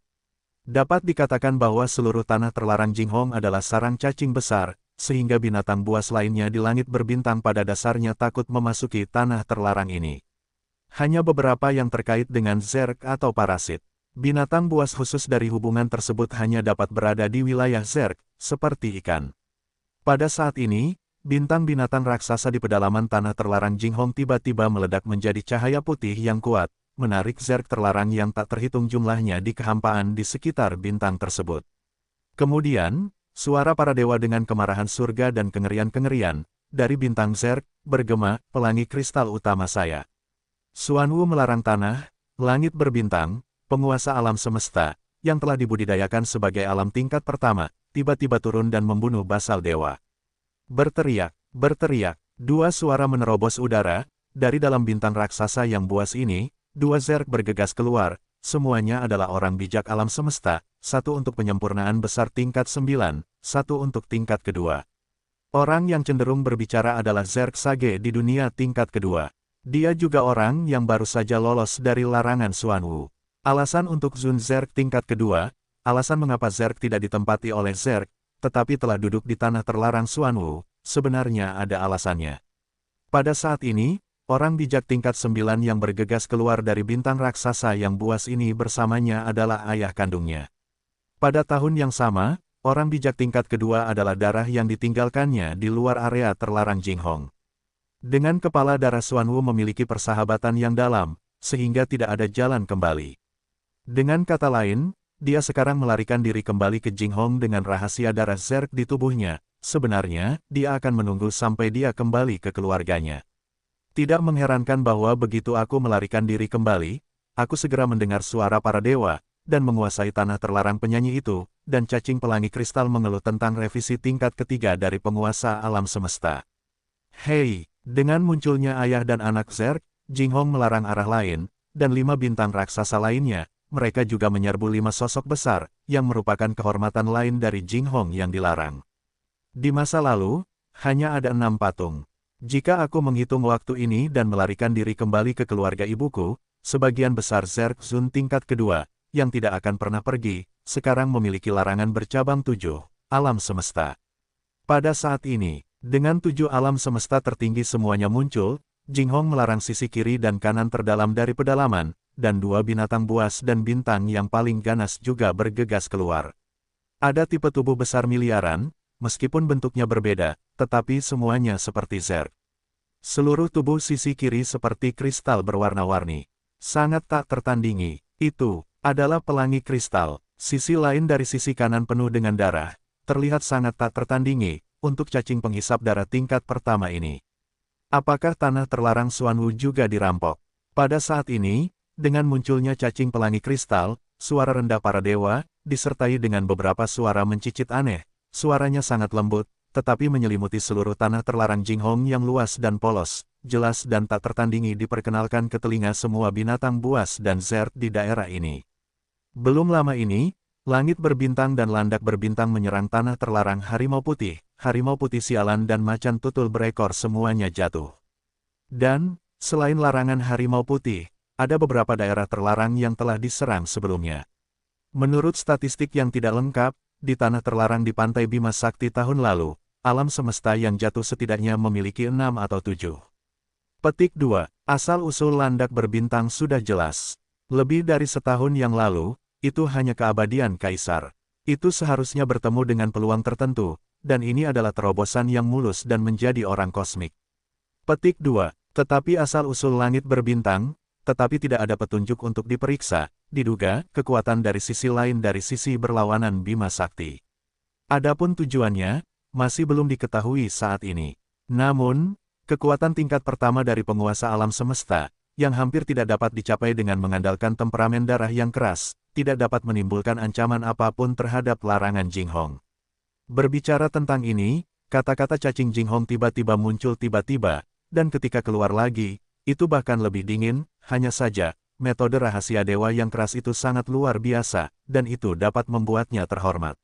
Dapat dikatakan bahwa seluruh tanah terlarang Jinghong adalah sarang cacing besar, sehingga binatang buas lainnya di langit berbintang pada dasarnya takut memasuki tanah terlarang ini. Hanya beberapa yang terkait dengan Zerg atau parasit. Binatang buas khusus dari hubungan tersebut hanya dapat berada di wilayah Zerg, seperti ikan. Pada saat ini, bintang binatang raksasa di pedalaman tanah terlarang Jinghong tiba-tiba meledak menjadi cahaya putih yang kuat, menarik Zerg terlarang yang tak terhitung jumlahnya di kehampaan di sekitar bintang tersebut. Kemudian, suara para dewa dengan kemarahan surga dan kengerian-kengerian, dari bintang Zerg, bergema, pelangi kristal utama saya. Xuanwu melarang tanah, langit berbintang, penguasa alam semesta, yang telah dibudidayakan sebagai alam tingkat pertama, tiba-tiba turun dan membunuh basal dewa. Berteriak, dua suara menerobos udara, dari dalam bintang raksasa yang buas ini, dua Zerg bergegas keluar, semuanya adalah orang bijak alam semesta, satu untuk penyempurnaan besar tingkat 9, satu untuk tingkat kedua. Orang yang cenderung berbicara adalah Zerg Sage di dunia tingkat kedua. Dia juga orang yang baru saja lolos dari larangan Xuanwu. Alasan untuk Zun Zerg tingkat kedua, alasan mengapa Zerg tidak ditempati oleh Zerg, tetapi telah duduk di tanah terlarang Xuanwu, sebenarnya ada alasannya. Pada saat ini, orang bijak tingkat 9 yang bergegas keluar dari bintang raksasa yang buas ini bersamanya adalah ayah kandungnya. Pada tahun yang sama, orang bijak tingkat kedua adalah darah yang ditinggalkannya di luar area terlarang Jinghong. Dengan kepala darah Xuanwu memiliki persahabatan yang dalam, sehingga tidak ada jalan kembali. Dengan kata lain, dia sekarang melarikan diri kembali ke Jinghong dengan rahasia darah Zerg di tubuhnya. Sebenarnya, dia akan menunggu sampai dia kembali ke keluarganya. Tidak mengherankan bahwa begitu aku melarikan diri kembali, aku segera mendengar suara para dewa, dan menguasai tanah terlarang penyanyi itu, dan cacing pelangi kristal mengeluh tentang revisi tingkat ketiga dari penguasa alam semesta. Hei, dengan munculnya ayah dan anak Zerg, Jinghong melarang arah lain, dan 5 bintang raksasa lainnya, mereka juga menyerbu 5 sosok besar, yang merupakan kehormatan lain dari Jinghong yang dilarang. Di masa lalu, hanya ada 6 patung. Jika aku menghitung waktu ini dan melarikan diri kembali ke keluarga ibuku, sebagian besar Zerg Zun tingkat kedua, yang tidak akan pernah pergi, sekarang memiliki larangan bercabang 7, alam semesta. Pada saat ini, dengan 7 alam semesta tertinggi semuanya muncul, Jinghong melarang sisi kiri dan kanan terdalam dari pedalaman, dan 2 binatang buas dan bintang yang paling ganas juga bergegas keluar. Ada tipe tubuh besar miliaran, meskipun bentuknya berbeda, tetapi semuanya seperti Zerg. Seluruh tubuh sisi kiri seperti kristal berwarna-warni. Sangat tak tertandingi. Itu adalah pelangi kristal. Sisi lain dari sisi kanan penuh dengan darah. Terlihat sangat tak tertandingi, untuk cacing penghisap darah tingkat pertama ini. Apakah tanah terlarang Xuanwu juga dirampok? Pada saat ini, dengan munculnya cacing pelangi kristal, suara rendah para dewa, disertai dengan beberapa suara mencicit aneh. Suaranya sangat lembut, tetapi menyelimuti seluruh tanah terlarang Jinghong yang luas dan polos, jelas dan tak tertandingi diperkenalkan ke telinga semua binatang buas dan Zerg di daerah ini. Belum lama ini, Langit berbintang dan landak berbintang menyerang tanah terlarang harimau putih sialan dan macan tutul berekor semuanya jatuh. Dan, selain larangan harimau putih, ada beberapa daerah terlarang yang telah diserang sebelumnya. Menurut statistik yang tidak lengkap, di tanah terlarang di pantai Bima Sakti tahun lalu, alam semesta yang jatuh setidaknya memiliki 6 atau 7. Petik 2. Asal-usul landak berbintang sudah jelas. Lebih dari setahun yang lalu, itu hanya keabadian kaisar. Itu seharusnya bertemu dengan peluang tertentu, dan ini adalah terobosan yang mulus dan menjadi orang kosmik. Petik 2. Tetapi asal-usul langit berbintang, tetapi tidak ada petunjuk untuk diperiksa, diduga, kekuatan dari sisi lain dari sisi berlawanan Bima Sakti. Adapun tujuannya, masih belum diketahui saat ini. Namun, kekuatan tingkat pertama dari penguasa alam semesta, yang hampir tidak dapat dicapai dengan mengandalkan temperamen darah yang keras, tidak dapat menimbulkan ancaman apapun terhadap larangan Jinghong. Berbicara tentang ini, kata-kata cacing Jinghong tiba-tiba muncul tiba-tiba, dan ketika keluar lagi, itu bahkan lebih dingin, hanya saja, metode rahasia dewa yang keras itu sangat luar biasa, dan itu dapat membuatnya terhormat.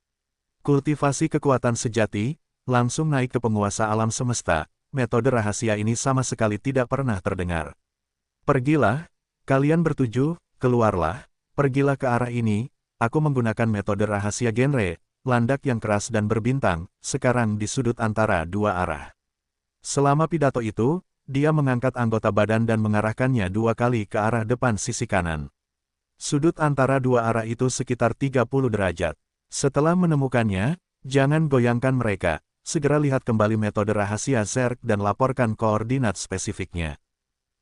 Kultivasi kekuatan sejati, langsung naik ke penguasa alam semesta, metode rahasia ini sama sekali tidak pernah terdengar. Pergilah, kalian bertujuh, keluarlah, pergilah ke arah ini, aku menggunakan metode rahasia genre, landak yang keras dan berbintang, sekarang di sudut antara dua arah. Selama pidato itu, dia mengangkat anggota badan dan mengarahkannya 2 kali ke arah depan sisi kanan. Sudut antara dua arah itu sekitar 30 derajat. Setelah menemukannya, jangan goyangkan mereka, segera lihat kembali metode rahasia Zerg dan laporkan koordinat spesifiknya.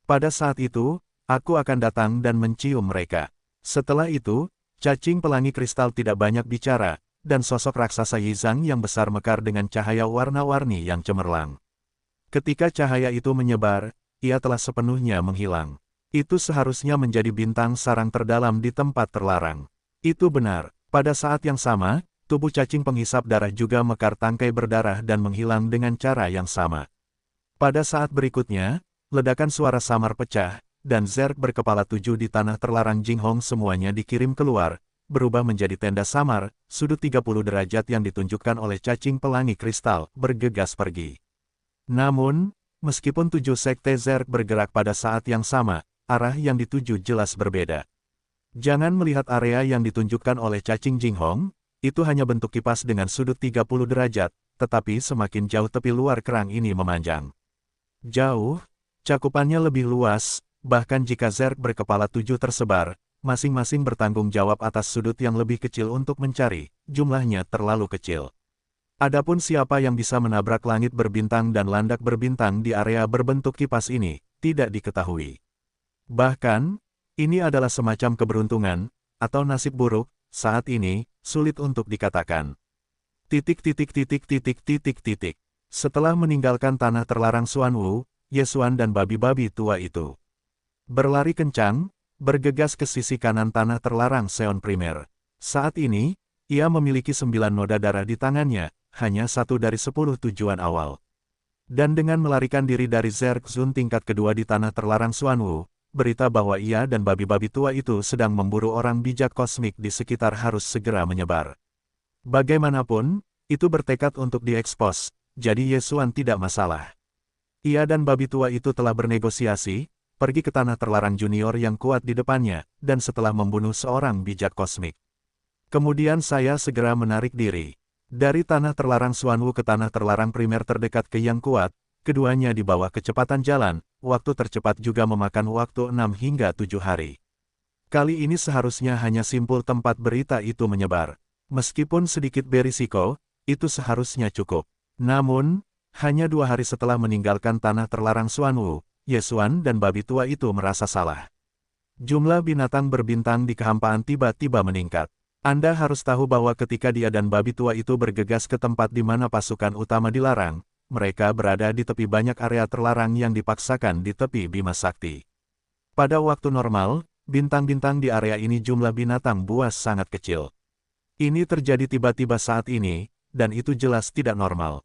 Pada saat itu, aku akan datang dan mencium mereka. Setelah itu, cacing pelangi kristal tidak banyak bicara, dan sosok raksasa Yizang yang besar mekar dengan cahaya warna-warni yang cemerlang. Ketika cahaya itu menyebar, ia telah sepenuhnya menghilang. Itu seharusnya menjadi bintang sarang terdalam di tempat terlarang. Itu benar, pada saat yang sama, tubuh cacing penghisap darah juga mekar tangkai berdarah dan menghilang dengan cara yang sama. Pada saat berikutnya, ledakan suara samar pecah, dan Zerg berkepala 7 di tanah terlarang Jinghong semuanya dikirim keluar, berubah menjadi tenda samar, sudut 30 derajat yang ditunjukkan oleh cacing pelangi kristal, bergegas pergi. Namun, meskipun 7 sekte Zerg bergerak pada saat yang sama, arah yang dituju jelas berbeda. Jangan melihat area yang ditunjukkan oleh cacing Jinghong, itu hanya bentuk kipas dengan sudut 30 derajat, tetapi semakin jauh tepi luar kerang ini memanjang. Jauh, cakupannya lebih luas, bahkan jika Zerg berkepala 7 tersebar, masing-masing bertanggung jawab atas sudut yang lebih kecil untuk mencari, jumlahnya terlalu kecil. Adapun siapa yang bisa menabrak langit berbintang dan landak berbintang di area berbentuk kipas ini, tidak diketahui. Bahkan, ini adalah semacam keberuntungan, atau nasib buruk, saat ini, sulit untuk dikatakan. Setelah meninggalkan tanah terlarang Xuanwu, Yesuan dan babi-babi tua itu berlari kencang, bergegas ke sisi kanan tanah terlarang Seon Primer. Saat ini, ia memiliki 9 noda darah di tangannya, hanya 1 dari 10 tujuan awal. Dan dengan melarikan diri dari Zerg Zun tingkat kedua di tanah terlarang Xuanwu, berita bahwa ia dan babi-babi tua itu sedang memburu orang bijak kosmik di sekitar harus segera menyebar. Bagaimanapun, itu bertekad untuk diekspos, jadi Yesuan tidak masalah. Ia dan babi tua itu telah bernegosiasi, pergi ke tanah terlarang junior yang kuat di depannya, dan setelah membunuh seorang bijak kosmik. Kemudian saya segera menarik diri. Dari tanah terlarang Xuanwu ke tanah terlarang primer terdekat ke yang kuat, keduanya di bawah kecepatan jalan, waktu tercepat juga memakan waktu 6 hingga 7 hari. Kali ini seharusnya hanya simpul tempat berita itu menyebar. Meskipun sedikit berisiko, itu seharusnya cukup. Namun, hanya 2 hari setelah meninggalkan tanah terlarang Xuanwu, Yesuan dan babi tua itu merasa salah. Jumlah binatang berbintang di kehampaan tiba-tiba meningkat. Anda harus tahu bahwa ketika dia dan babi tua itu bergegas ke tempat di mana pasukan utama dilarang, mereka berada di tepi banyak area terlarang yang dipaksakan di tepi Bima Sakti. Pada waktu normal, bintang-bintang di area ini jumlah binatang buas sangat kecil. Ini terjadi tiba-tiba saat ini, dan itu jelas tidak normal.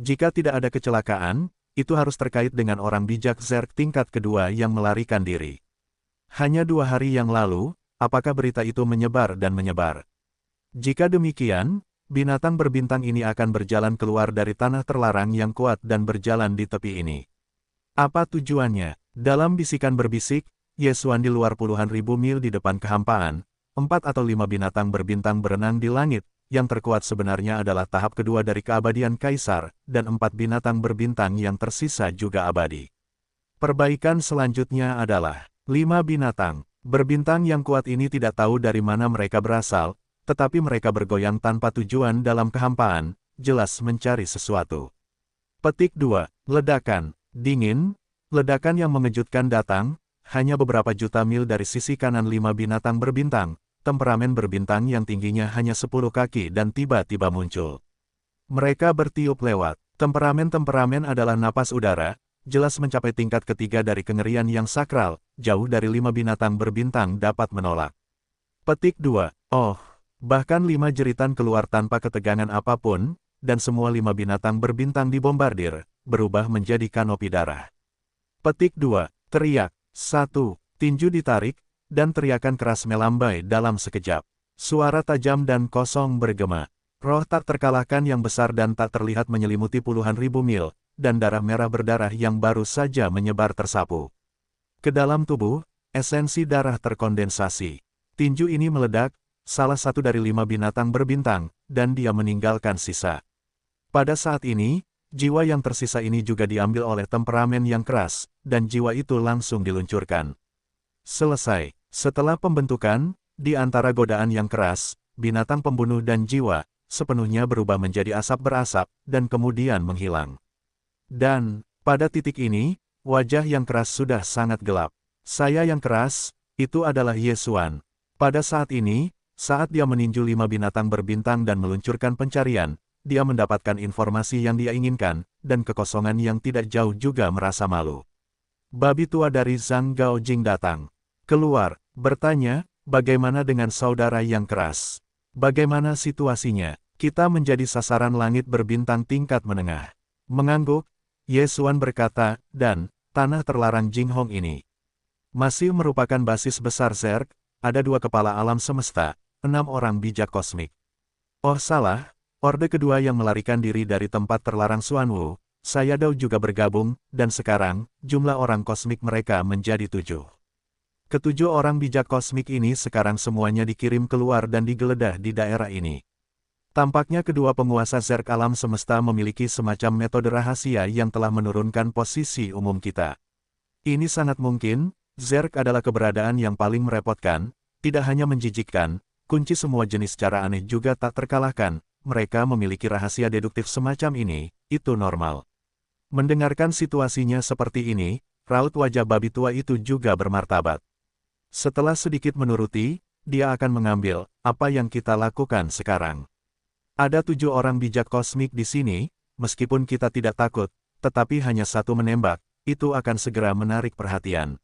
Jika tidak ada kecelakaan, itu harus terkait dengan orang bijak Zerg tingkat kedua yang melarikan diri. Hanya 2 hari yang lalu, apakah berita itu menyebar dan menyebar? Jika demikian, binatang berbintang ini akan berjalan keluar dari tanah terlarang yang kuat dan berjalan di tepi ini. Apa tujuannya? Dalam bisikan berbisik, Yesuan di luar puluhan ribu mil di depan kehampaan, 4 atau 5 binatang berbintang berenang di langit. Yang terkuat sebenarnya adalah tahap kedua dari keabadian Kaisar, dan 4 binatang berbintang yang tersisa juga abadi. Perbaikan selanjutnya adalah 5 binatang berbintang yang kuat ini tidak tahu dari mana mereka berasal, tetapi mereka bergoyang tanpa tujuan dalam kehampaan, jelas mencari sesuatu. Petik 2. Ledakan. Dingin, ledakan yang mengejutkan datang, hanya beberapa juta mil dari sisi kanan 5 binatang berbintang. Temperamen berbintang yang tingginya hanya 10 kaki dan tiba-tiba muncul. Mereka bertiup lewat. Temperamen-temperamen adalah napas udara, jelas mencapai tingkat ketiga dari kengerian yang sakral, jauh dari 5 binatang berbintang dapat menolak. Petik 2. Oh, bahkan 5 jeritan keluar tanpa ketegangan apapun, dan semua 5 binatang berbintang dibombardir, berubah menjadi kanopi darah. Petik 2. Teriak. 1. Tinju ditarik, dan teriakan keras melambai dalam sekejap. Suara tajam dan kosong bergema. Roh tak terkalahkan yang besar dan tak terlihat menyelimuti puluhan ribu mil, dan darah merah berdarah yang baru saja menyebar tersapu. Ke dalam tubuh, esensi darah terkondensasi. Tinju ini meledak, salah satu dari 5 binatang berbintang, dan dia meninggalkan sisa. Pada saat ini, jiwa yang tersisa ini juga diambil oleh temperamen yang keras, dan jiwa itu langsung diluncurkan. Selesai. Setelah pembentukan, di antara godaan yang keras, binatang pembunuh dan jiwa, sepenuhnya berubah menjadi asap berasap, dan kemudian menghilang. Dan, pada titik ini, wajah yang keras sudah sangat gelap. Saya yang keras, itu adalah Yesuan. Pada saat ini, saat dia meninju 5 binatang berbintang dan meluncurkan pencarian, dia mendapatkan informasi yang dia inginkan, dan kekosongan yang tidak jauh juga merasa malu. Babi tua dari Zhang Gaojing datang. Keluar, bertanya, bagaimana dengan saudara yang keras? Bagaimana situasinya? Kita menjadi sasaran langit berbintang tingkat menengah. Mengangguk, Yesuan berkata, dan, tanah terlarang Jinghong ini masih merupakan basis besar Zerg, ada 2 kepala alam semesta, 6 orang bijak kosmik. Oh salah, orde kedua yang melarikan diri dari tempat terlarang Xuanwu, Sayadaw juga bergabung, dan sekarang, jumlah orang kosmik mereka menjadi 7. Ketujuh orang bijak kosmik ini sekarang semuanya dikirim keluar dan digeledah di daerah ini. Tampaknya kedua penguasa Zerg alam semesta memiliki semacam metode rahasia yang telah menurunkan posisi umum kita. Ini sangat mungkin, Zerg adalah keberadaan yang paling merepotkan, tidak hanya menjijikkan, kunci semua jenis cara aneh juga tak terkalahkan, mereka memiliki rahasia deduktif semacam ini, itu normal. Mendengarkan situasinya seperti ini, raut wajah babi tua itu juga bermartabat. Setelah sedikit menuruti, dia akan mengambil apa yang kita lakukan sekarang. Ada 7 orang bijak kosmik di sini, meskipun kita tidak takut, tetapi hanya satu menembak, itu akan segera menarik perhatian.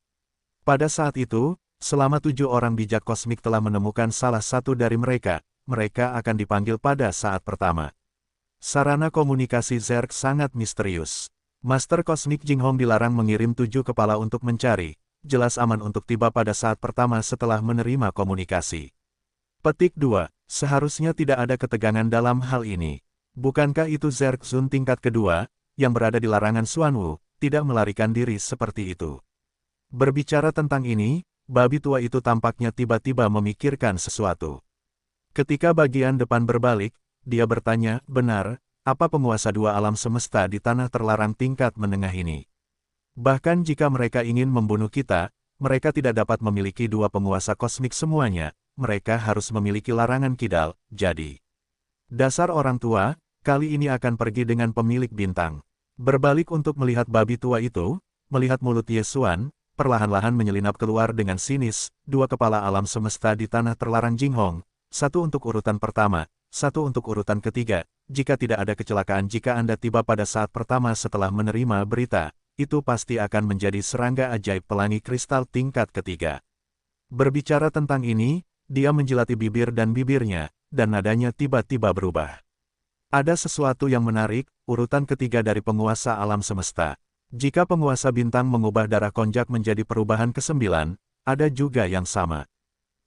Pada saat itu, selama 7 orang bijak kosmik telah menemukan salah satu dari mereka, mereka akan dipanggil pada saat pertama. Sarana komunikasi Zerg sangat misterius. Master Kosmik Jinghong dilarang mengirim 7 kepala untuk mencari, jelas aman untuk tiba pada saat pertama setelah menerima komunikasi. Petik 2. Seharusnya tidak ada ketegangan dalam hal ini. Bukankah itu Zerg Zun tingkat kedua, yang berada di larangan Xuanwu, tidak melarikan diri seperti itu? Berbicara tentang ini, babi tua itu tampaknya tiba-tiba memikirkan sesuatu. Ketika bagian depan berbalik, dia bertanya, benar, apa penguasa 2 alam semesta di tanah terlarang tingkat menengah ini? Bahkan jika mereka ingin membunuh kita, mereka tidak dapat memiliki 2 penguasa kosmik semuanya, mereka harus memiliki larangan kidal, jadi. Dasar orang tua, kali ini akan pergi dengan pemilik bintang. Berbalik untuk melihat babi tua itu, melihat mulut Yesuan, perlahan-lahan menyelinap keluar dengan sinis, 2 kepala alam semesta di tanah terlarang Jinghong, 1 untuk urutan pertama, 1 untuk urutan ketiga, jika tidak ada kecelakaan jika Anda tiba pada saat pertama setelah menerima berita, itu pasti akan menjadi serangga ajaib pelangi kristal tingkat ketiga. Berbicara tentang ini, dia menjilati bibir dan bibirnya, dan nadanya tiba-tiba berubah. Ada sesuatu yang menarik, urutan ketiga dari penguasa alam semesta. Jika penguasa bintang mengubah darah konjak menjadi perubahan ke-9, ada juga yang sama.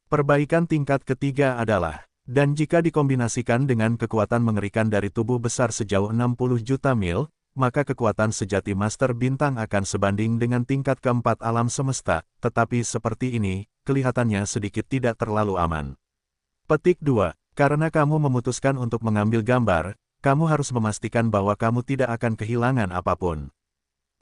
Perbaikan tingkat ketiga adalah Dan jika dikombinasikan dengan kekuatan mengerikan dari tubuh besar sejauh 60 juta mil, maka kekuatan sejati Master Bintang akan sebanding dengan tingkat keempat alam semesta, tetapi seperti ini, kelihatannya sedikit tidak terlalu aman. Petik 2. Karena kamu memutuskan untuk mengambil gambar, kamu harus memastikan bahwa kamu tidak akan kehilangan apapun.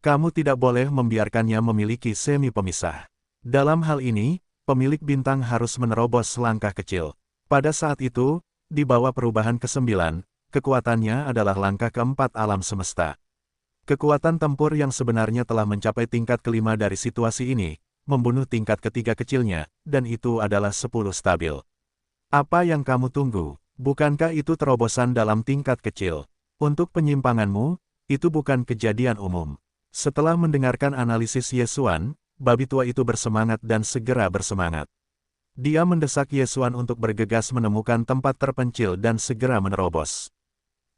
Kamu tidak boleh membiarkannya memiliki semi pemisah. Dalam hal ini, pemilik bintang harus menerobos langkah kecil. Pada saat itu, di bawah perubahan ke-9, kekuatannya adalah langkah keempat alam semesta. Kekuatan tempur yang sebenarnya telah mencapai tingkat kelima dari situasi ini, membunuh tingkat ketiga kecilnya, dan itu adalah 10 stabil. Apa yang kamu tunggu? Bukankah itu terobosan dalam tingkat kecil? Untuk penyimpanganmu, itu bukan kejadian umum. Setelah mendengarkan analisis Yesuan, babi tua itu bersemangat dan segera bersemangat. Dia mendesak Yesuan untuk bergegas menemukan tempat terpencil dan segera menerobos.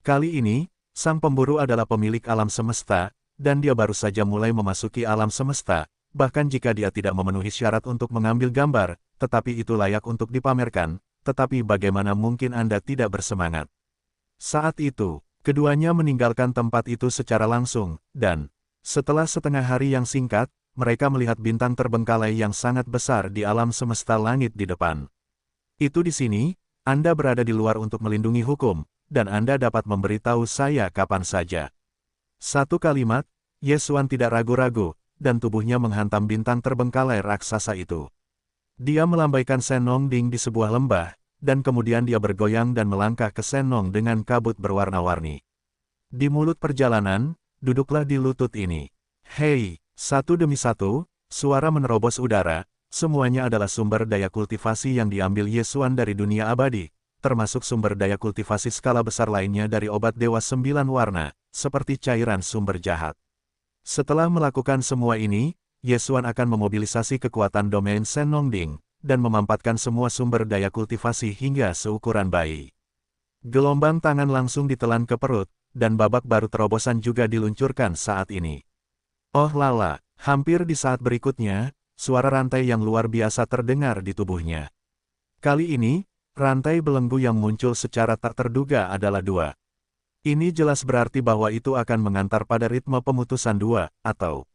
Kali ini, sang pemburu adalah pemilik alam semesta, dan dia baru saja mulai memasuki alam semesta, bahkan jika dia tidak memenuhi syarat untuk mengambil gambar, tetapi itu layak untuk dipamerkan, tetapi bagaimana mungkin Anda tidak bersemangat? Saat itu, keduanya meninggalkan tempat itu secara langsung, dan setelah setengah hari yang singkat, mereka melihat bintang terbengkalai yang sangat besar di alam semesta langit di depan. Itu di sini, Anda berada di luar untuk melindungi hukum, dan Anda dapat memberitahu saya kapan saja. Satu kalimat, Yesuan tidak ragu-ragu, dan tubuhnya menghantam bintang terbengkalai raksasa itu. Dia melambaikan Senong Ding di sebuah lembah, dan kemudian dia bergoyang dan melangkah ke Senong dengan kabut berwarna-warni. Di mulut perjalanan, duduklah di lutut ini. Hei! Satu demi satu, suara menerobos udara, semuanya adalah sumber daya kultivasi yang diambil Yesuan dari dunia abadi, termasuk sumber daya kultivasi skala besar lainnya dari obat dewa 9 warna, seperti cairan sumber jahat. Setelah melakukan semua ini, Yesuan akan memobilisasi kekuatan domain Senong Ding, dan memampatkan semua sumber daya kultivasi hingga seukuran bayi. Gelombang tangan langsung ditelan ke perut, dan babak baru terobosan juga diluncurkan saat ini. Oh lala, hampir di saat berikutnya, suara rantai yang luar biasa terdengar di tubuhnya. Kali ini, rantai belenggu yang muncul secara tak terduga adalah 2. Ini jelas berarti bahwa itu akan mengantar pada ritme pemutusan 2, atau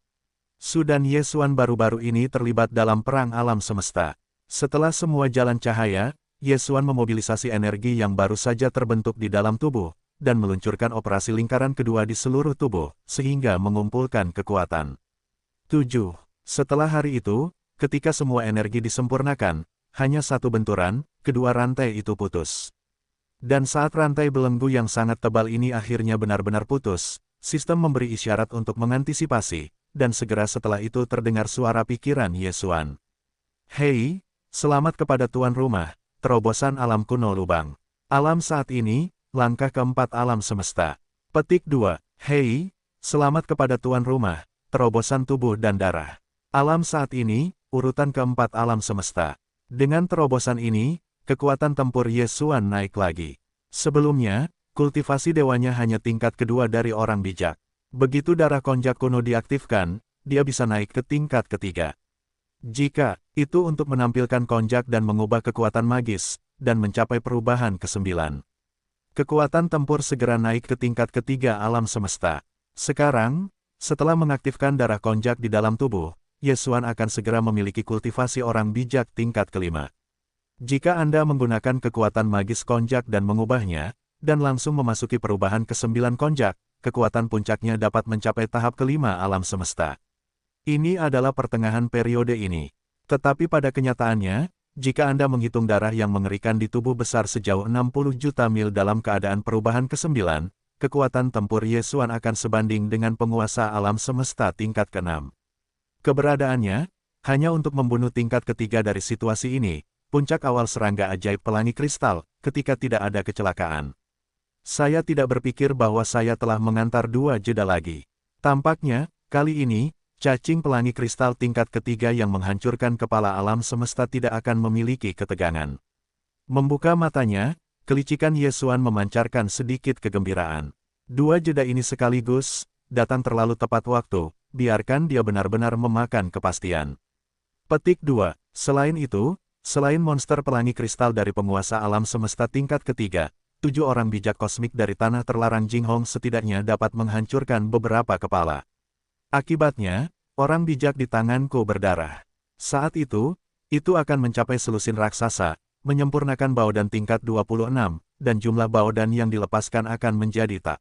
Su dan Yesuan baru-baru ini terlibat dalam perang alam semesta. Setelah semua jalan cahaya, Yesuan memobilisasi energi yang baru saja terbentuk di dalam tubuh, dan meluncurkan operasi lingkaran kedua di seluruh tubuh, sehingga mengumpulkan kekuatan. 7. Setelah hari itu, ketika semua energi disempurnakan, hanya satu benturan, kedua rantai itu putus. Dan saat rantai belenggu yang sangat tebal ini akhirnya benar-benar putus, sistem memberi isyarat untuk mengantisipasi, dan segera setelah itu terdengar suara pikiran Yesuan. Hei, selamat kepada tuan rumah, terobosan alam kuno lubang. Alam saat ini, langkah keempat alam semesta. Petik 2. Hei, selamat kepada tuan rumah, terobosan tubuh dan darah. Alam saat ini, urutan keempat alam semesta. Dengan terobosan ini, kekuatan tempur Yesuan naik lagi. Sebelumnya, kultivasi dewanya hanya tingkat kedua dari orang bijak. Begitu darah konjak kuno diaktifkan, dia bisa naik ke tingkat ketiga. Jika itu untuk menampilkan konjak dan mengubah kekuatan magis, dan mencapai perubahan ke-9. Kekuatan tempur segera naik ke tingkat ketiga alam semesta. Sekarang, setelah mengaktifkan darah konjak di dalam tubuh, Yesuan akan segera memiliki kultivasi orang bijak tingkat kelima. Jika Anda menggunakan kekuatan magis konjak dan mengubahnya, dan langsung memasuki perubahan ke-9 konjak, kekuatan puncaknya dapat mencapai tahap kelima alam semesta. Ini adalah pertengahan periode ini. Tetapi pada kenyataannya, jika Anda menghitung darah yang mengerikan di tubuh besar sejauh 60 juta mil dalam keadaan perubahan ke-9, kekuatan tempur Yesuan akan sebanding dengan penguasa alam semesta tingkat ke-6. Keberadaannya, hanya untuk membunuh tingkat ketiga dari situasi ini, puncak awal serangga ajaib pelangi kristal, ketika tidak ada kecelakaan. Saya tidak berpikir bahwa saya telah mengantar 2 jeda lagi. Tampaknya, kali ini, cacing pelangi kristal tingkat ketiga yang menghancurkan kepala alam semesta tidak akan memiliki ketegangan. Membuka matanya, kelicikan Yesuan memancarkan sedikit kegembiraan. 2 jeda ini sekaligus, datang terlalu tepat waktu, biarkan dia benar-benar memakan kepastian. Petik 2. Selain itu, Selain monster pelangi kristal dari penguasa alam semesta tingkat ketiga, 7 orang bijak kosmik dari tanah terlarang Jinghong setidaknya dapat menghancurkan beberapa kepala. Akibatnya, orang bijak di tanganku berdarah. Saat itu akan mencapai selusin raksasa, menyempurnakan baodan tingkat 26, dan jumlah baodan yang dilepaskan akan menjadi tak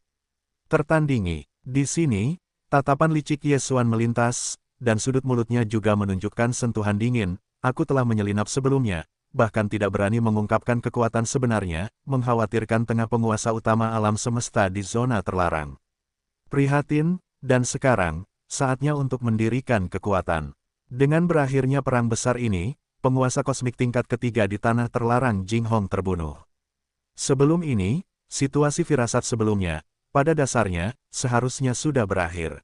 tertandingi. Di sini, tatapan licik Yesuan melintas, dan sudut mulutnya juga menunjukkan sentuhan dingin. Aku telah menyelinap sebelumnya, bahkan tidak berani mengungkapkan kekuatan sebenarnya, mengkhawatirkan tengah penguasa utama alam semesta di zona terlarang. Prihatin, dan sekarang, saatnya untuk mendirikan kekuatan. Dengan berakhirnya perang besar ini, penguasa kosmik tingkat ketiga di tanah terlarang Jinghong terbunuh. Sebelum ini, situasi firasat sebelumnya, pada dasarnya, seharusnya sudah berakhir.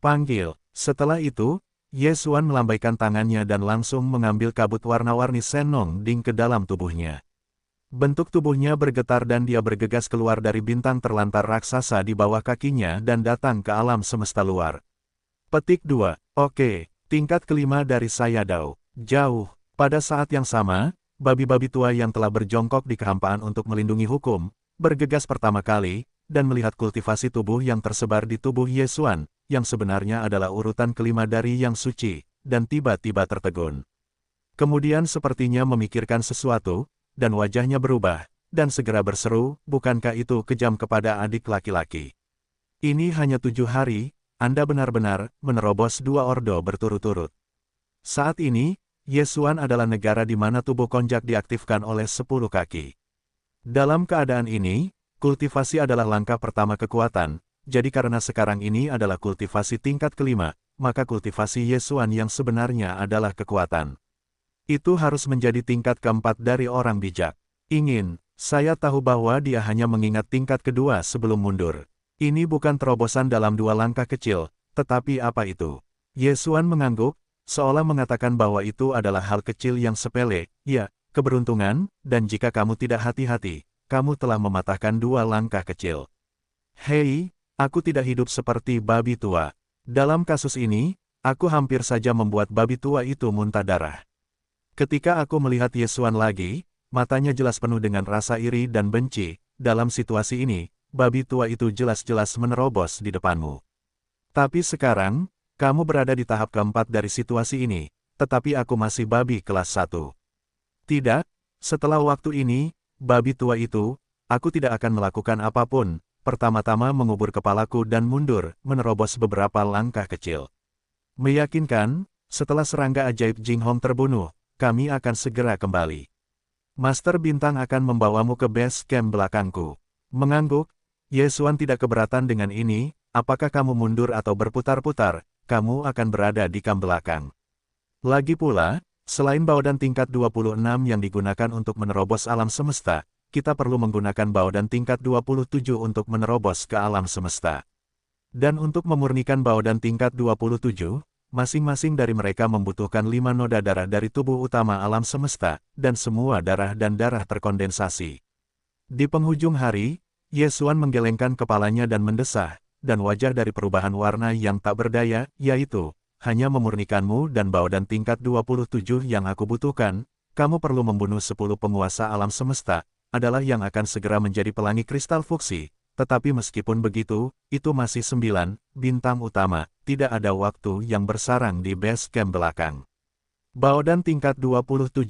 Panggil. Setelah itu, Yesuan melambaikan tangannya dan langsung mengambil kabut warna-warni Senong Ding ke dalam tubuhnya. Bentuk tubuhnya bergetar dan dia bergegas keluar dari bintang terlantar raksasa di bawah kakinya dan datang ke alam semesta luar. Petik 2. Oke, tingkat kelima dari Sayadao. Jauh. Pada saat yang sama, babi-babi tua yang telah berjongkok di kehampaan untuk melindungi hukum, bergegas pertama kali, dan melihat kultivasi tubuh yang tersebar di tubuh Yesuan, yang sebenarnya adalah urutan kelima dari yang suci, dan tiba-tiba tertegun. Kemudian sepertinya memikirkan sesuatu, dan wajahnya berubah, dan segera berseru, bukankah itu kejam kepada adik laki-laki? Ini hanya 7 hari, Anda benar-benar menerobos 2 ordo berturut-turut. Saat ini, Yesuan adalah negara di mana tubuh konjak diaktifkan oleh 10 kaki. Dalam keadaan ini, kultivasi adalah langkah pertama kekuatan, jadi karena sekarang ini adalah kultivasi tingkat kelima, maka kultivasi Yesuan yang sebenarnya adalah kekuatan. Itu harus menjadi tingkat keempat dari orang bijak. Saya tahu bahwa dia hanya mengingat tingkat kedua sebelum mundur. Ini bukan terobosan dalam 2 langkah kecil, tetapi apa itu? Yesuan mengangguk, seolah mengatakan bahwa itu adalah hal kecil yang sepele, ya, keberuntungan, dan jika kamu tidak hati-hati, kamu telah mematahkan 2 langkah kecil. Hei, aku tidak hidup seperti babi tua. Dalam kasus ini, aku hampir saja membuat babi tua itu muntah darah. Ketika aku melihat Yesuan lagi, matanya jelas penuh dengan rasa iri dan benci. Dalam situasi ini, babi tua itu jelas-jelas menerobos di depanmu. Tapi sekarang, kamu berada di tahap keempat dari situasi ini, tetapi aku masih babi kelas 1. Tidak, setelah waktu ini, babi tua itu, aku tidak akan melakukan apapun. Pertama-tama mengubur kepalaku dan mundur, menerobos beberapa langkah kecil. Meyakinkan, setelah serangga ajaib Jinghong terbunuh, kami akan segera kembali. Master Bintang akan membawamu ke base camp belakangku. Mengangguk, Yesuan tidak keberatan dengan ini, apakah kamu mundur atau berputar-putar, kamu akan berada di camp belakang. Lagi pula, selain baodan tingkat 26 yang digunakan untuk menerobos alam semesta, kita perlu menggunakan baodan tingkat 27 untuk menerobos ke alam semesta. Dan untuk memurnikan baodan tingkat 27, masing-masing dari mereka membutuhkan 5 noda darah dari tubuh utama alam semesta, dan semua darah dan darah terkondensasi. Di penghujung hari, Yesuan menggelengkan kepalanya dan mendesah, dan wajah dari perubahan warna yang tak berdaya, yaitu, hanya memurnikanmu dan baodan tingkat 27 yang aku butuhkan, kamu perlu membunuh 10 penguasa alam semesta, adalah yang akan segera menjadi pelangi kristal fuksi, tetapi meskipun begitu, itu masih 9, bintang utama, tidak ada waktu yang bersarang di base camp belakang. Baodan tingkat 27.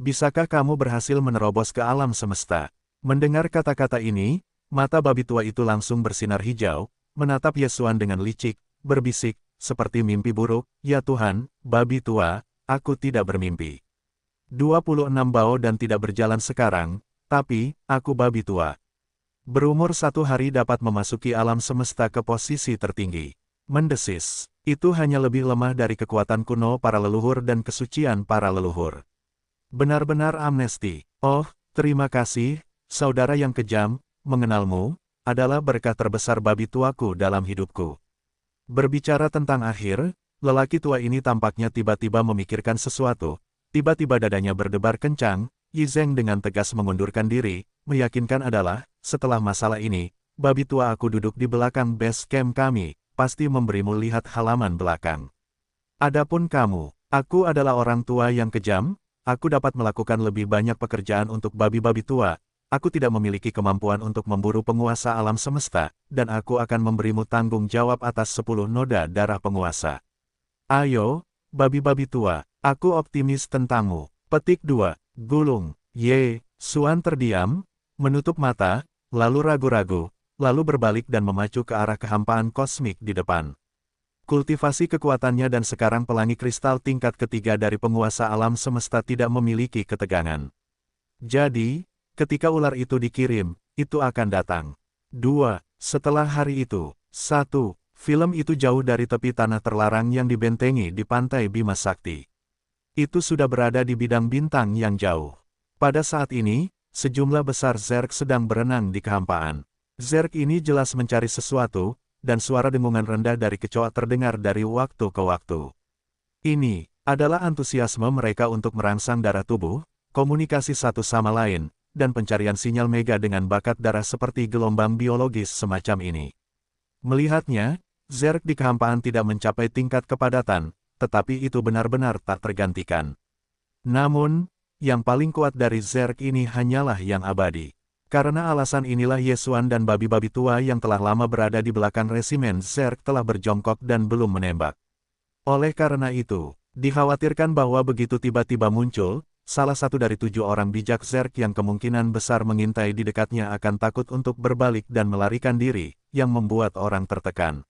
Bisakah kamu berhasil menerobos ke alam semesta? Mendengar kata-kata ini, mata babi tua itu langsung bersinar hijau, menatap Yesuan dengan licik, berbisik, seperti mimpi buruk, ya Tuhan, babi tua, aku tidak bermimpi. 26 bao dan tidak berjalan sekarang, tapi, aku babi tua. Berumur 1 hari dapat memasuki alam semesta ke posisi tertinggi. Mendesis, itu hanya lebih lemah dari kekuatan kuno para leluhur dan kesucian para leluhur. Benar-benar amnesti. Oh, terima kasih, saudara yang kejam, mengenalmu, adalah berkah terbesar babi tuaku dalam hidupku. Berbicara tentang akhir, lelaki tua ini tampaknya tiba-tiba memikirkan sesuatu, tiba-tiba dadanya berdebar kencang. Yizeng dengan tegas mengundurkan diri, meyakinkan adalah, setelah masalah ini, babi tua aku duduk di belakang base camp kami, pasti memberimu lihat halaman belakang. Adapun kamu, aku adalah orang tua yang kejam, aku dapat melakukan lebih banyak pekerjaan untuk babi-babi tua. Aku tidak memiliki kemampuan untuk memburu penguasa alam semesta, dan aku akan memberimu tanggung jawab atas 10 noda darah penguasa. Ayo, babi-babi tua, aku optimis tentangmu. Petik 2. Gulung. Xuan terdiam, menutup mata, lalu ragu-ragu, lalu berbalik dan memacu ke arah kehampaan kosmik di depan. Kultivasi kekuatannya dan sekarang pelangi kristal tingkat ketiga dari penguasa alam semesta tidak memiliki ketegangan. Jadi, ketika ular itu dikirim, itu akan datang. 2. Setelah hari itu. 1. Film itu jauh dari tepi tanah terlarang yang dibentengi di pantai Bima Sakti. Itu sudah berada di bidang bintang yang jauh. Pada saat ini, sejumlah besar Zerg sedang berenang di kehampaan. Zerg ini jelas mencari sesuatu, dan suara dengungan rendah dari kecoa terdengar dari waktu ke waktu. Ini adalah antusiasme mereka untuk merangsang darah tubuh, komunikasi satu sama lain, dan pencarian sinyal mega dengan bakat darah seperti gelombang biologis semacam ini. Melihatnya, Zerg di kehampaan tidak mencapai tingkat kepadatan, tetapi itu benar-benar tak tergantikan. Namun, yang paling kuat dari Zerg ini hanyalah yang abadi. Karena alasan inilah Xuan dan babi-babi tua yang telah lama berada di belakang resimen Zerg telah berjongkok dan belum menembak. Oleh karena itu, dikhawatirkan bahwa begitu tiba-tiba muncul, salah satu dari 7 orang bijak Zerg yang kemungkinan besar mengintai di dekatnya akan takut untuk berbalik dan melarikan diri, yang membuat orang tertekan.